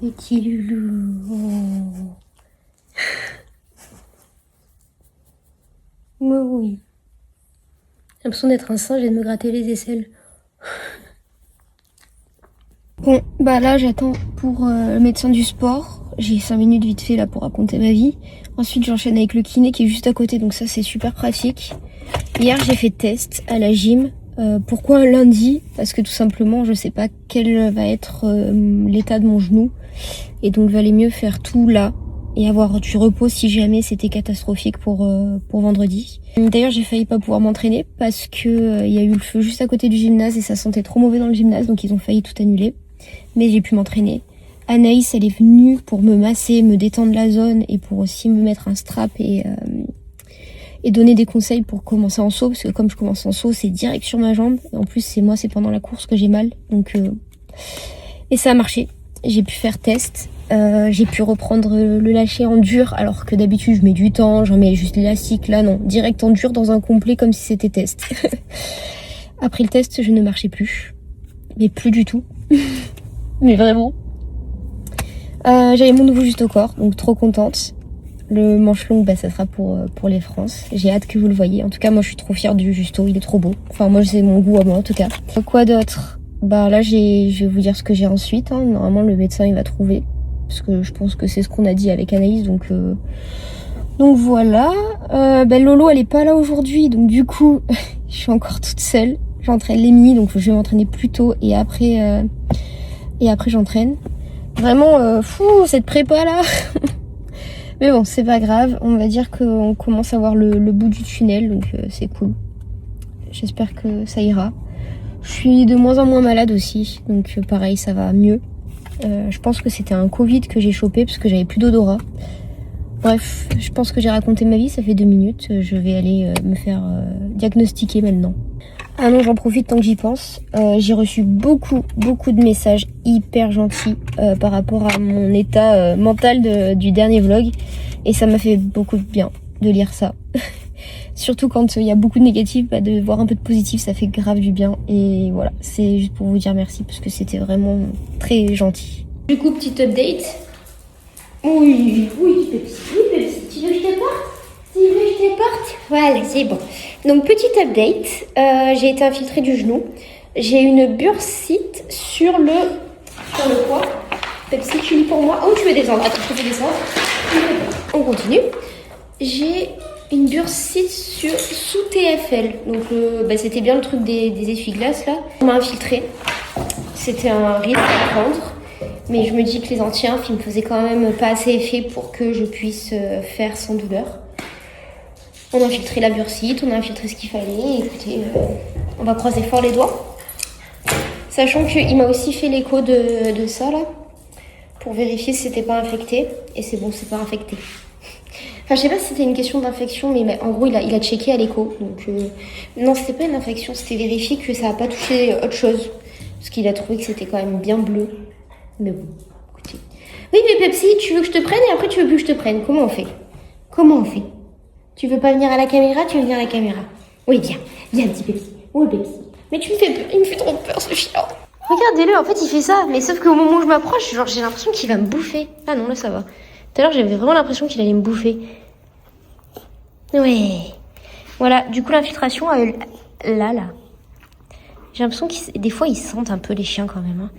Et Petit loulou. Oh. Oui. J'ai l'impression d'être un singe et de me gratter les aisselles. Bon, bah là j'attends pour le médecin du sport. J'ai 5 minutes vite fait là pour raconter ma vie. Ensuite j'enchaîne avec le kiné qui est juste à côté, donc ça c'est super pratique. Hier j'ai fait test à la gym. Pourquoi un lundi? Parce que tout simplement je sais pas quel va être l'état de mon genou. Et donc valait mieux faire tout là et avoir du repos si jamais c'était catastrophique pour vendredi. D'ailleurs j'ai failli pas pouvoir m'entraîner parce que il y a eu le feu juste à côté du gymnase et ça sentait trop mauvais dans le gymnase, donc ils ont failli tout annuler. Mais j'ai pu m'entraîner. Anaïs, elle est venue pour me masser, me détendre la zone et pour aussi me mettre un strap et donner des conseils pour commencer en saut, parce que comme je commence en saut, c'est direct sur ma jambe. Et en plus, c'est pendant la course que j'ai mal. Donc, et ça a marché. J'ai pu faire test. J'ai pu reprendre le lâcher en dur, alors que d'habitude, je mets du temps, j'en mets juste l'élastique. Là, non, direct en dur dans un complet comme si c'était test. Après le test, je ne marchais plus. Mais plus du tout. Mais vraiment. J'avais mon nouveau juste au corps, donc trop contente. Le manche long, bah, ça sera pour les France. J'ai hâte que vous le voyez. En tout cas, moi, je suis trop fière du justo. Il est trop beau. Enfin, moi, c'est mon goût à moi, en tout cas. Quoi d'autre? Bah, là, je vais vous dire ce que j'ai ensuite. Hein. Normalement, le médecin, il va trouver. Parce que je pense que c'est ce qu'on a dit avec Anaïs. Donc voilà. Bah, Lolo, elle est pas là aujourd'hui. Donc, du coup, je suis encore toute seule. J'entraîne les mini. Donc, je vais m'entraîner plus tôt. Et après j'entraîne. Vraiment, fou, cette prépa, là. Mais bon, c'est pas grave, on va dire qu'on commence à voir le bout du tunnel, donc c'est cool. J'espère que ça ira. Je suis de moins en moins malade aussi, donc pareil, ça va mieux. Je pense que c'était un Covid que j'ai chopé parce que j'avais plus d'odorat. Bref, je pense que j'ai raconté ma vie, ça fait 2 minutes. Je vais aller me faire diagnostiquer maintenant. Ah non, j'en profite tant que j'y pense. J'ai reçu beaucoup de messages hyper gentils par rapport à mon état mental du dernier vlog. Et ça m'a fait beaucoup de bien de lire ça. Surtout quand il y a beaucoup de négatifs, bah, de voir un peu de positif, ça fait grave du bien. Et voilà, c'est juste pour vous dire merci parce que c'était vraiment très gentil. Du coup, petite update. Oui, Pepsi, tu veux que je te parte? Tu veux que je te parte? Voilà, c'est bon. Donc, petite update, j'ai été infiltrée du genou. J'ai une bursite sur le quoi? Pepsi, tu lis pour moi. Oh, tu veux descendre? Attends, je peux descendre. On continue. J'ai une bursite sous TFL. Donc, c'était bien le truc des essuie-glaces, là. On m'a infiltrée. C'était un risque à prendre. Mais je me dis que les anti-inf, ils me faisaient quand même pas assez effet pour que je puisse faire sans douleur. On a infiltré la bursite, on a infiltré ce qu'il fallait. Écoutez, on va croiser fort les doigts. Sachant qu'il m'a aussi fait l'écho de ça, là. Pour vérifier si c'était pas infecté. Et c'est bon, c'est pas infecté. Enfin, je sais pas si c'était une question d'infection, mais en gros, il a checké à l'écho. Donc, non, c'était pas une infection, c'était vérifier que ça a pas touché autre chose. Parce qu'il a trouvé que c'était quand même bien bleu. Mais bon, écoutez. Oui, mais Pepsi, tu veux que je te prenne et après tu veux plus que je te prenne. Comment on fait? Tu veux pas venir à la caméra? Tu veux venir à la caméra? Oui, viens, petit Pepsi. Oui, Pepsi. Mais tu me fais peur, il me fait trop peur ce chien. Regardez-le, en fait il fait ça. Mais sauf qu'au moment où je m'approche, genre j'ai l'impression qu'il va me bouffer. Ah non, là ça va. Tout à l'heure j'avais vraiment l'impression qu'il allait me bouffer. Ouais. Voilà, du coup l'infiltration, là. J'ai l'impression que des fois ils sentent un peu les chiens quand même. Hein.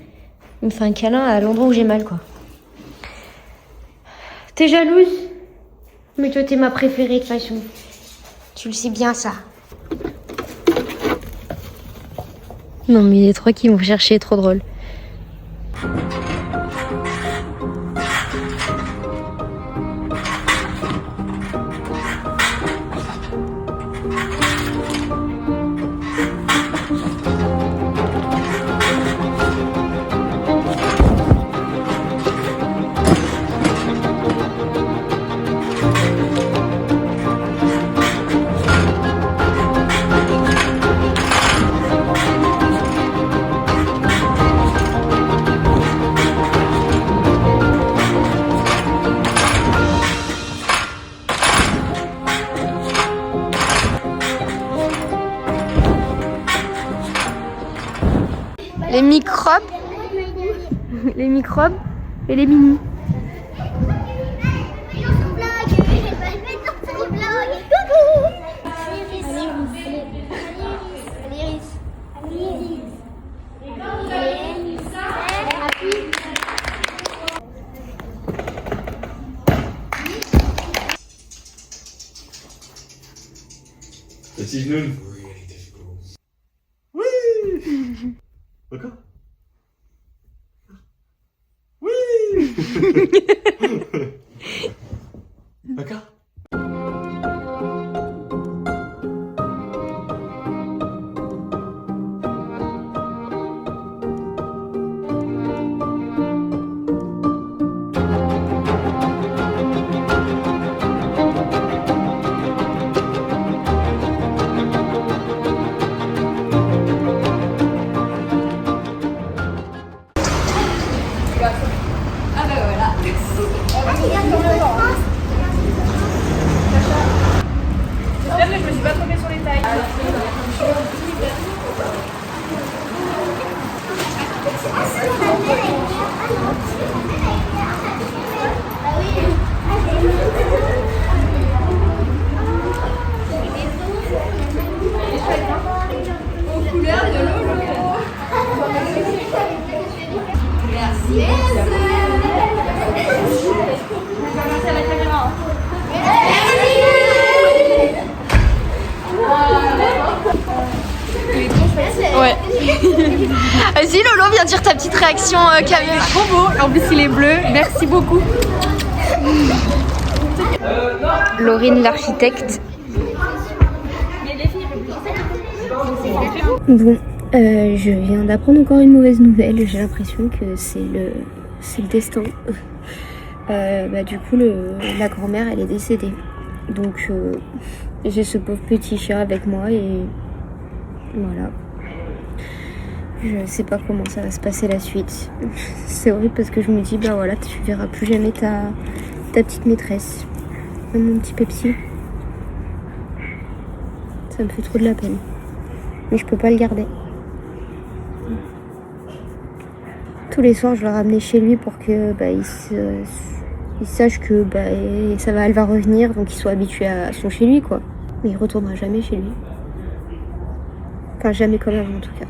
Il me fait un câlin à l'endroit où j'ai mal, quoi. T'es jalouse? Mais toi, t'es ma préférée, de toute façon. Tu le sais bien, ça. Non, mais les trois qui vont chercher, trop drôle. Les microbes, Et les mini. Petit genou. Oui. Encore. Oui. Encore. Ouais. Vas-y Lolo, viens dire ta petite réaction caméra. Trop beau, en plus il est bleu, merci beaucoup. Laurine l'architecte. Bon, je viens d'apprendre encore une mauvaise nouvelle. J'ai l'impression que c'est le destin. Du coup, la grand-mère, elle est décédée. Donc, j'ai ce pauvre petit chat avec moi et voilà. Je sais pas comment ça va se passer la suite. C'est horrible parce que je me dis, bah voilà, tu verras plus jamais ta petite maîtresse. Mon petit Pepsi. Ça me fait trop de la peine. Mais je peux pas le garder. Tous les soirs, je le ramenais chez lui pour que il sache que elle va revenir, donc il soit habitué à son chez lui, quoi. Mais il retournera jamais chez lui. Enfin, jamais comme avant, en tout cas.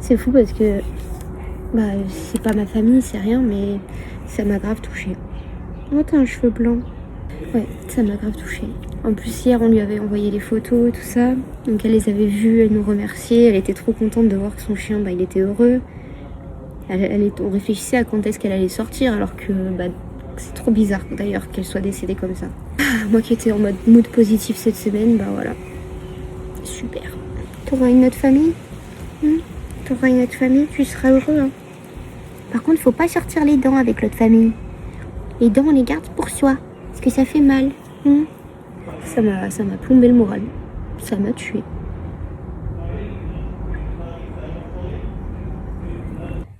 C'est fou parce que c'est pas ma famille, c'est rien, mais ça m'a grave touchée. Oh, t'as un cheveu blanc. Ouais, ça m'a grave touchée. En plus, hier, on lui avait envoyé les photos et tout ça. Donc, elle les avait vues, elle nous remerciait. Elle était trop contente de voir que son chien, il était heureux. On réfléchissait à quand est-ce qu'elle allait sortir, alors que c'est trop bizarre d'ailleurs qu'elle soit décédée comme ça. Moi qui étais en mode mood positif cette semaine, voilà. Super. T'auras une autre famille T'auras une autre famille, tu seras heureux. Hein. Par contre, faut pas sortir les dents avec l'autre famille. Les dents, on les garde pour soi. Parce que ça fait mal. Ça m'a plombé le moral. Ça m'a tué.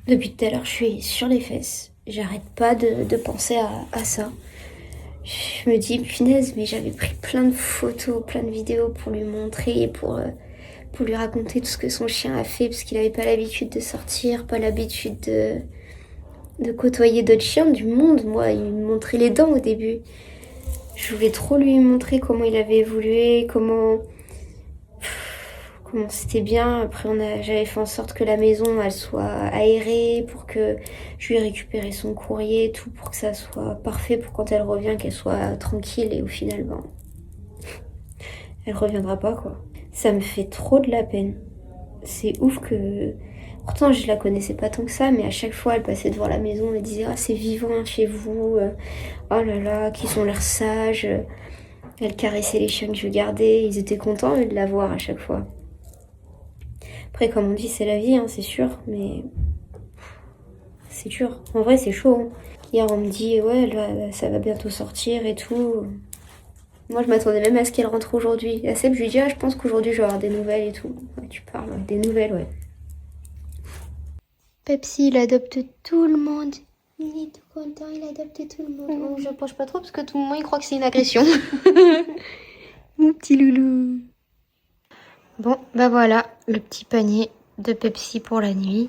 Depuis tout à l'heure, je suis sur les fesses. J'arrête pas de penser à ça. Je me dis, punaise, mais j'avais pris plein de photos, plein de vidéos pour lui montrer, pour lui raconter tout ce que son chien a fait, parce qu'il avait pas l'habitude de sortir, pas l'habitude de côtoyer d'autres chiens du monde. Moi, il me montrait les dents au début. Je voulais trop lui montrer comment il avait évolué, comment c'était bien. Après, j'avais fait en sorte que la maison, elle soit aérée, pour que je lui ai récupéré son courrier et tout, pour que ça soit parfait, pour quand elle revient, qu'elle soit tranquille. Et au final, elle reviendra pas, quoi. Ça me fait trop de la peine. C'est ouf que... Pourtant, je la connaissais pas tant que ça, mais à chaque fois, elle passait devant la maison, elle disait « Ah, c'est vivant chez vous, oh là là, qu'ils ont l'air sages. » Elle caressait les chiens que je gardais, ils étaient contents de la voir à chaque fois. Après, comme on dit, c'est la vie, c'est sûr, mais c'est dur. En vrai, c'est chaud. Hier, on me dit « Ouais, là, ça va bientôt sortir et tout. » Moi, je m'attendais même à ce qu'elle rentre aujourd'hui. Et à Seb, je lui dis « Ah, je pense qu'aujourd'hui, je vais avoir des nouvelles et tout. » Ouais, tu parles, des nouvelles, ouais. Pepsi, il adopte tout le monde. Il est tout content, il adopte tout le monde. Bon, je penche pas trop parce que tout le monde il croit que c'est une agression. Mon petit loulou. Bon, voilà, le petit panier de Pepsi pour la nuit.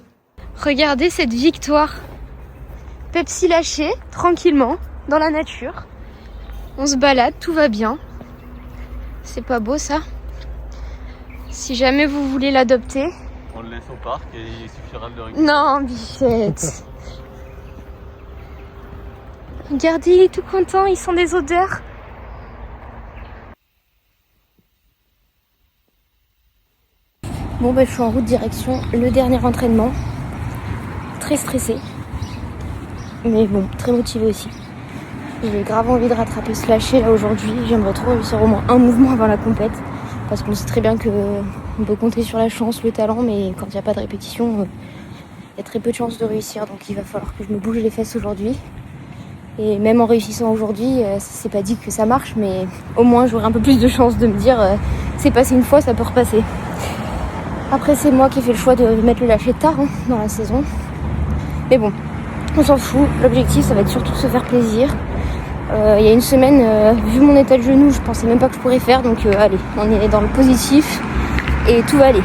Regardez cette victoire. Pepsi lâché, tranquillement, dans la nature. On se balade, tout va bien. C'est pas beau ça? Si jamais vous voulez l'adopter... On le laisse au parc et il suffira de le récupérer. Non, bichette. Regardez, il est tout content, ils sent des odeurs. Bon bah je suis en route direction le dernier entraînement. Très stressée. Mais bon, très motivée aussi. J'ai grave envie de rattraper ce lâcher là aujourd'hui. J'aimerais trop réussir au moins un mouvement avant la compète. Parce qu'on sait très bien qu'on peut compter sur la chance, le talent, mais quand il n'y a pas de répétition, il y a très peu de chances de réussir. Donc il va falloir que je me bouge les fesses aujourd'hui. Et même en réussissant aujourd'hui, c'est pas dit que ça marche, mais au moins j'aurai un peu plus de chance de me dire c'est passé une fois, ça peut repasser. Après c'est moi qui ai fait le choix de mettre le lâcher tard dans la saison. Mais bon, on s'en fout. L'objectif ça va être surtout de se faire plaisir. Il y a une semaine, vu mon état de genou, je pensais même pas que je pourrais faire. Donc allez, on est dans le positif et tout va aller.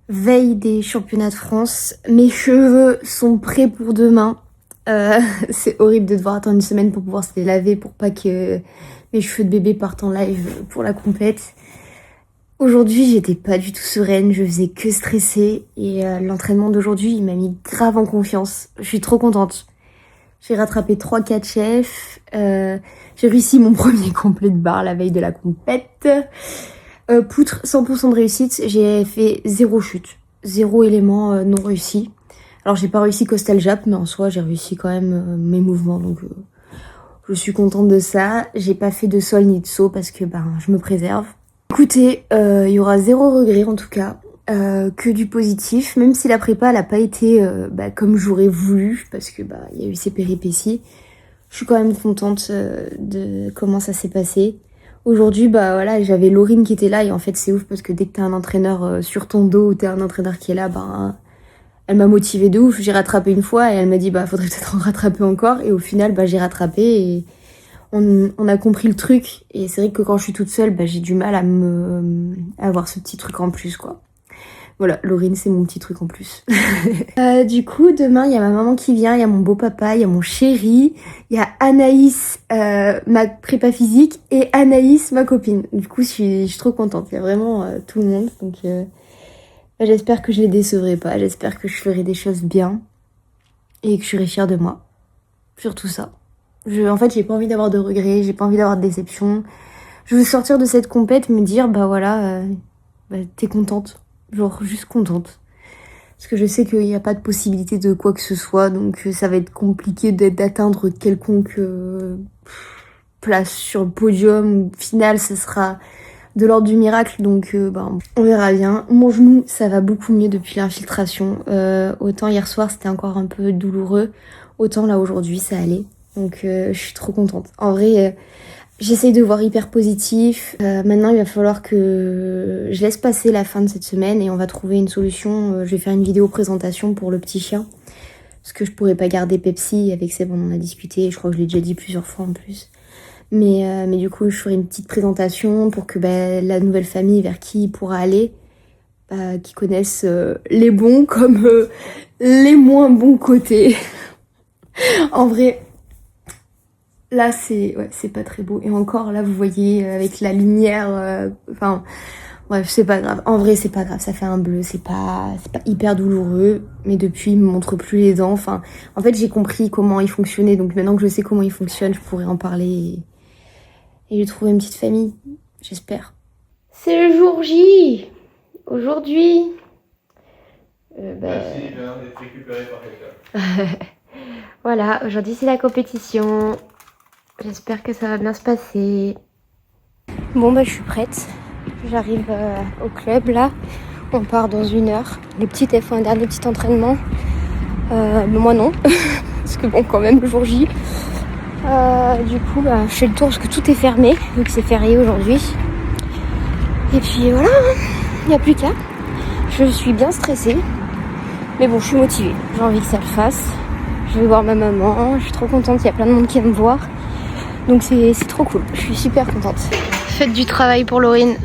Veille des championnats de France, mes cheveux sont prêts pour demain. C'est horrible de devoir attendre une semaine pour pouvoir se les laver pour pas que mes cheveux de bébé partent en live pour la compète. Aujourd'hui, j'étais pas du tout sereine, je faisais que stresser et l'entraînement d'aujourd'hui, il m'a mis grave en confiance. Je suis trop contente. J'ai rattrapé 3-4 chefs, j'ai réussi mon premier complet de barre la veille de la compète. Poutre 100% de réussite, j'ai fait 0 chute, 0 élément non réussi. Alors j'ai pas réussi costal jap, mais en soi j'ai réussi quand même mes mouvements, donc je suis contente de ça. J'ai pas fait de sol ni de saut parce que je me préserve. Écoutez, il y aura 0 regret en tout cas, que du positif, même si la prépa elle a pas été comme j'aurais voulu, parce que il y a eu ces péripéties. Je suis quand même contente de comment ça s'est passé. Aujourd'hui, voilà, j'avais Laurine qui était là et en fait c'est ouf parce que dès que t'as un entraîneur sur ton dos ou t'as un entraîneur qui est là, elle m'a motivée de ouf. J'ai rattrapé une fois et elle m'a dit faudrait peut-être en rattraper encore et au final j'ai rattrapé et on a compris le truc et c'est vrai que quand je suis toute seule, j'ai du mal à avoir ce petit truc en plus quoi. Voilà, Laurine, c'est mon petit truc en plus. Du coup, demain, il y a ma maman qui vient, il y a mon beau-papa, il y a mon chéri, il y a Anaïs, ma prépa physique, et Anaïs, ma copine. Du coup, je suis trop contente. Il y a vraiment tout le monde. Donc, j'espère que je les décevrai pas. J'espère que je ferai des choses bien et que je serai fière de moi. Surtout ça. En fait, j'ai pas envie d'avoir de regrets, j'ai pas envie d'avoir de déception. Je veux sortir de cette compète, me dire, voilà, t'es contente. Genre juste contente. Parce que je sais qu'il n'y a pas de possibilité de quoi que ce soit, donc ça va être compliqué d'atteindre quelconque place sur le podium. Au final, ce sera de l'ordre du miracle, donc on verra bien. Mon genou, ça va beaucoup mieux depuis l'infiltration. Autant hier soir, c'était encore un peu douloureux, autant là aujourd'hui, ça allait. Donc je suis trop contente. En vrai, j'essaye de voir hyper positif. Maintenant, il va falloir que je laisse passer la fin de cette semaine et on va trouver une solution. Je vais faire une vidéo présentation pour le petit chien. Parce que je pourrais pas garder Pepsi, avec Seb on en a discuté, je crois que je l'ai déjà dit plusieurs fois en plus. Mais du coup, je ferai une petite présentation pour que la nouvelle famille vers qui il pourra aller, qui connaissent les bons comme les moins bons côtés. En vrai, là, c'est pas très beau. Et encore, là, vous voyez, avec la lumière, bref, c'est pas grave. En vrai, c'est pas grave, ça fait un bleu, c'est pas hyper douloureux. Mais depuis, il me montre plus les dents. Enfin, en fait, j'ai compris comment il fonctionnait. Donc maintenant que je sais comment il fonctionne, je pourrais en parler et lui trouver une petite famille, j'espère. C'est le jour J, aujourd'hui. Merci d'être récupéré par quelqu'un. Voilà, aujourd'hui c'est la compétition. J'espère que ça va bien se passer. Bon je suis prête. J'arrive au club là. On part dans 1 heure. Les petites elles font un dernier petit entraînement. Mais moi non. Parce que bon quand même le jour J. Du coup je fais le tour parce que tout est fermé. Vu que c'est férié aujourd'hui. Et puis voilà, il n'y a plus qu'à. Je suis bien stressée. Mais bon je suis motivée. J'ai envie que ça le fasse. Je vais voir ma maman. Je suis trop contente. Il y a plein de monde qui va me voir. Donc c'est trop cool. Je suis super contente. Faites du travail pour Laurine.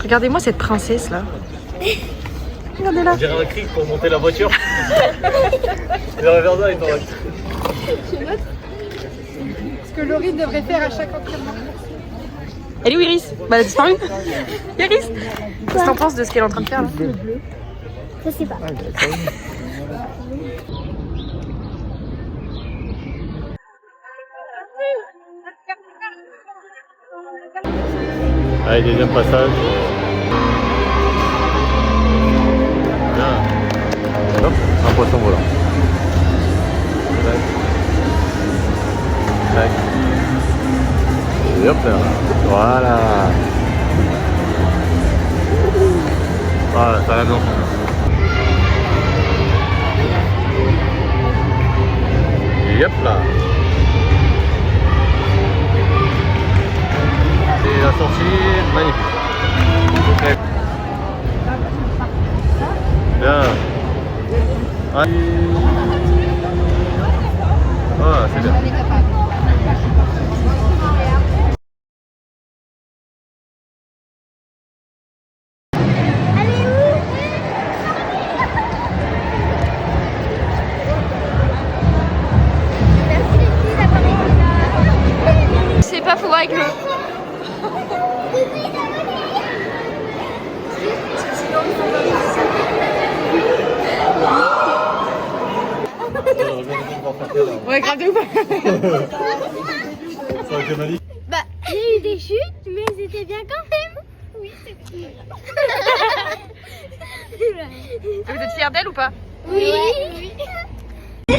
Regardez-moi cette princesse là. Regardez-la. On dirait un cri pour monter la voiture. Le reverda est en vrai. Ce que Laurine devrait faire à chaque entraînement. Elle est où Iris? Bah elle a disparu. Iris, qu'est-ce que t'en penses de ce qu'elle est en train de faire là? Je sais pas. Allez, deuxième passage. Bien. Hop, un poisson volant. Tac. Tac. Et hop là. Voilà. Voilà, ça va bien. Et hop là. Et la sortie, magnifique. Ok. Bien. Ouais. Ah, c'est bien. C'est pas, faut voir avec le... Ouais, grave de ouf. Ça aurait été magnifique. Bah, il y a eu des chutes, mais c'était bien quand même. Oui, c'était bien. Vous êtes fiers d'elle ou pas? Oui. Oui. Ah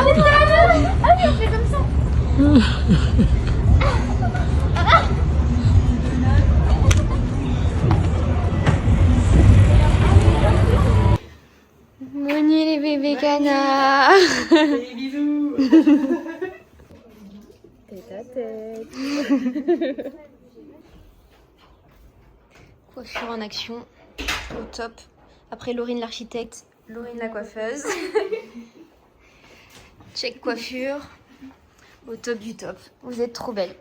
oui, on fait comme ça. Moni les bébés canards. Bisous. Tête à tête. Coiffure en action, au top. Après Laurine l'architecte, Laurine la coiffeuse. Check coiffure, au top du top. Vous êtes trop belle.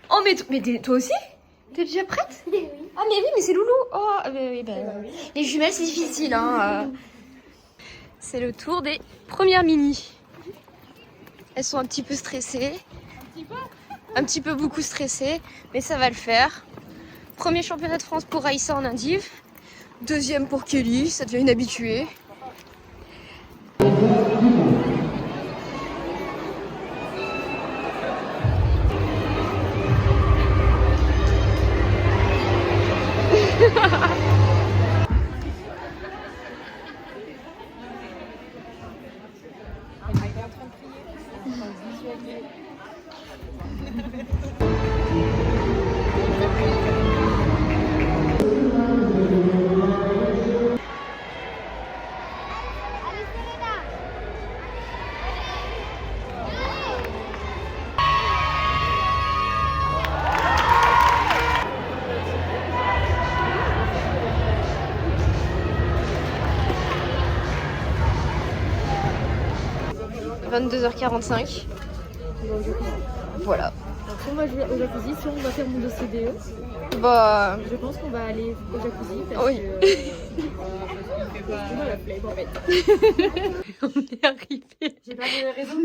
Oh mais toi aussi? T'es déjà prête? Oui. Ah mais oui, mais c'est Loulou. Oh oui, les jumelles c'est difficile hein. C'est le tour des premières mini. Elles sont un petit peu stressées. Un petit peu beaucoup stressées, mais ça va le faire. Premier championnat de France pour Aïssa en indiv. Deuxième pour Kelly, ça devient une habituée. 22h45. Voilà. Alors, si on va jouer au jacuzzi, si on va faire mon dossier DE, Bah. je pense qu'on va aller au jacuzzi parce Oui. que. On a la flemme en fait. On est arrivé. J'ai pas de raison.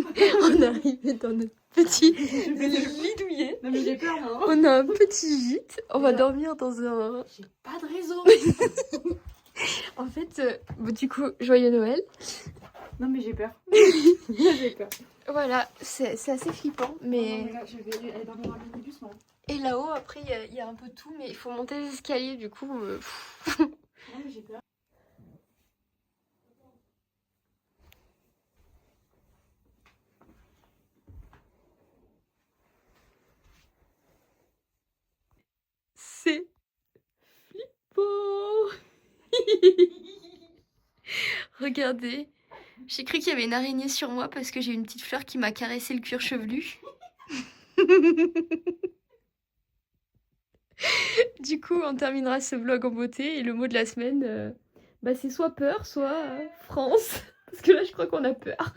On est arrivé dans notre petit bidouillet. Non mais j'ai peur moi. On a un petit gîte. On va dormir dans un. J'ai pas de raison. En fait, bon, du coup, joyeux Noël. Non mais j'ai peur. J'ai peur. Voilà, c'est assez flippant, mais. Non, là, je vais aller dormir un peu doucement. Et là-haut, après, il y a un peu tout, mais il faut monter les escaliers, du coup. Non mais j'ai peur. C'est flippant. Regardez, j'ai cru qu'il y avait une araignée sur moi parce que j'ai une petite fleur qui m'a caressé le cuir chevelu. Du coup, on terminera ce vlog en beauté et le mot de la semaine, c'est soit peur, soit France. Parce que là, je crois qu'on a peur.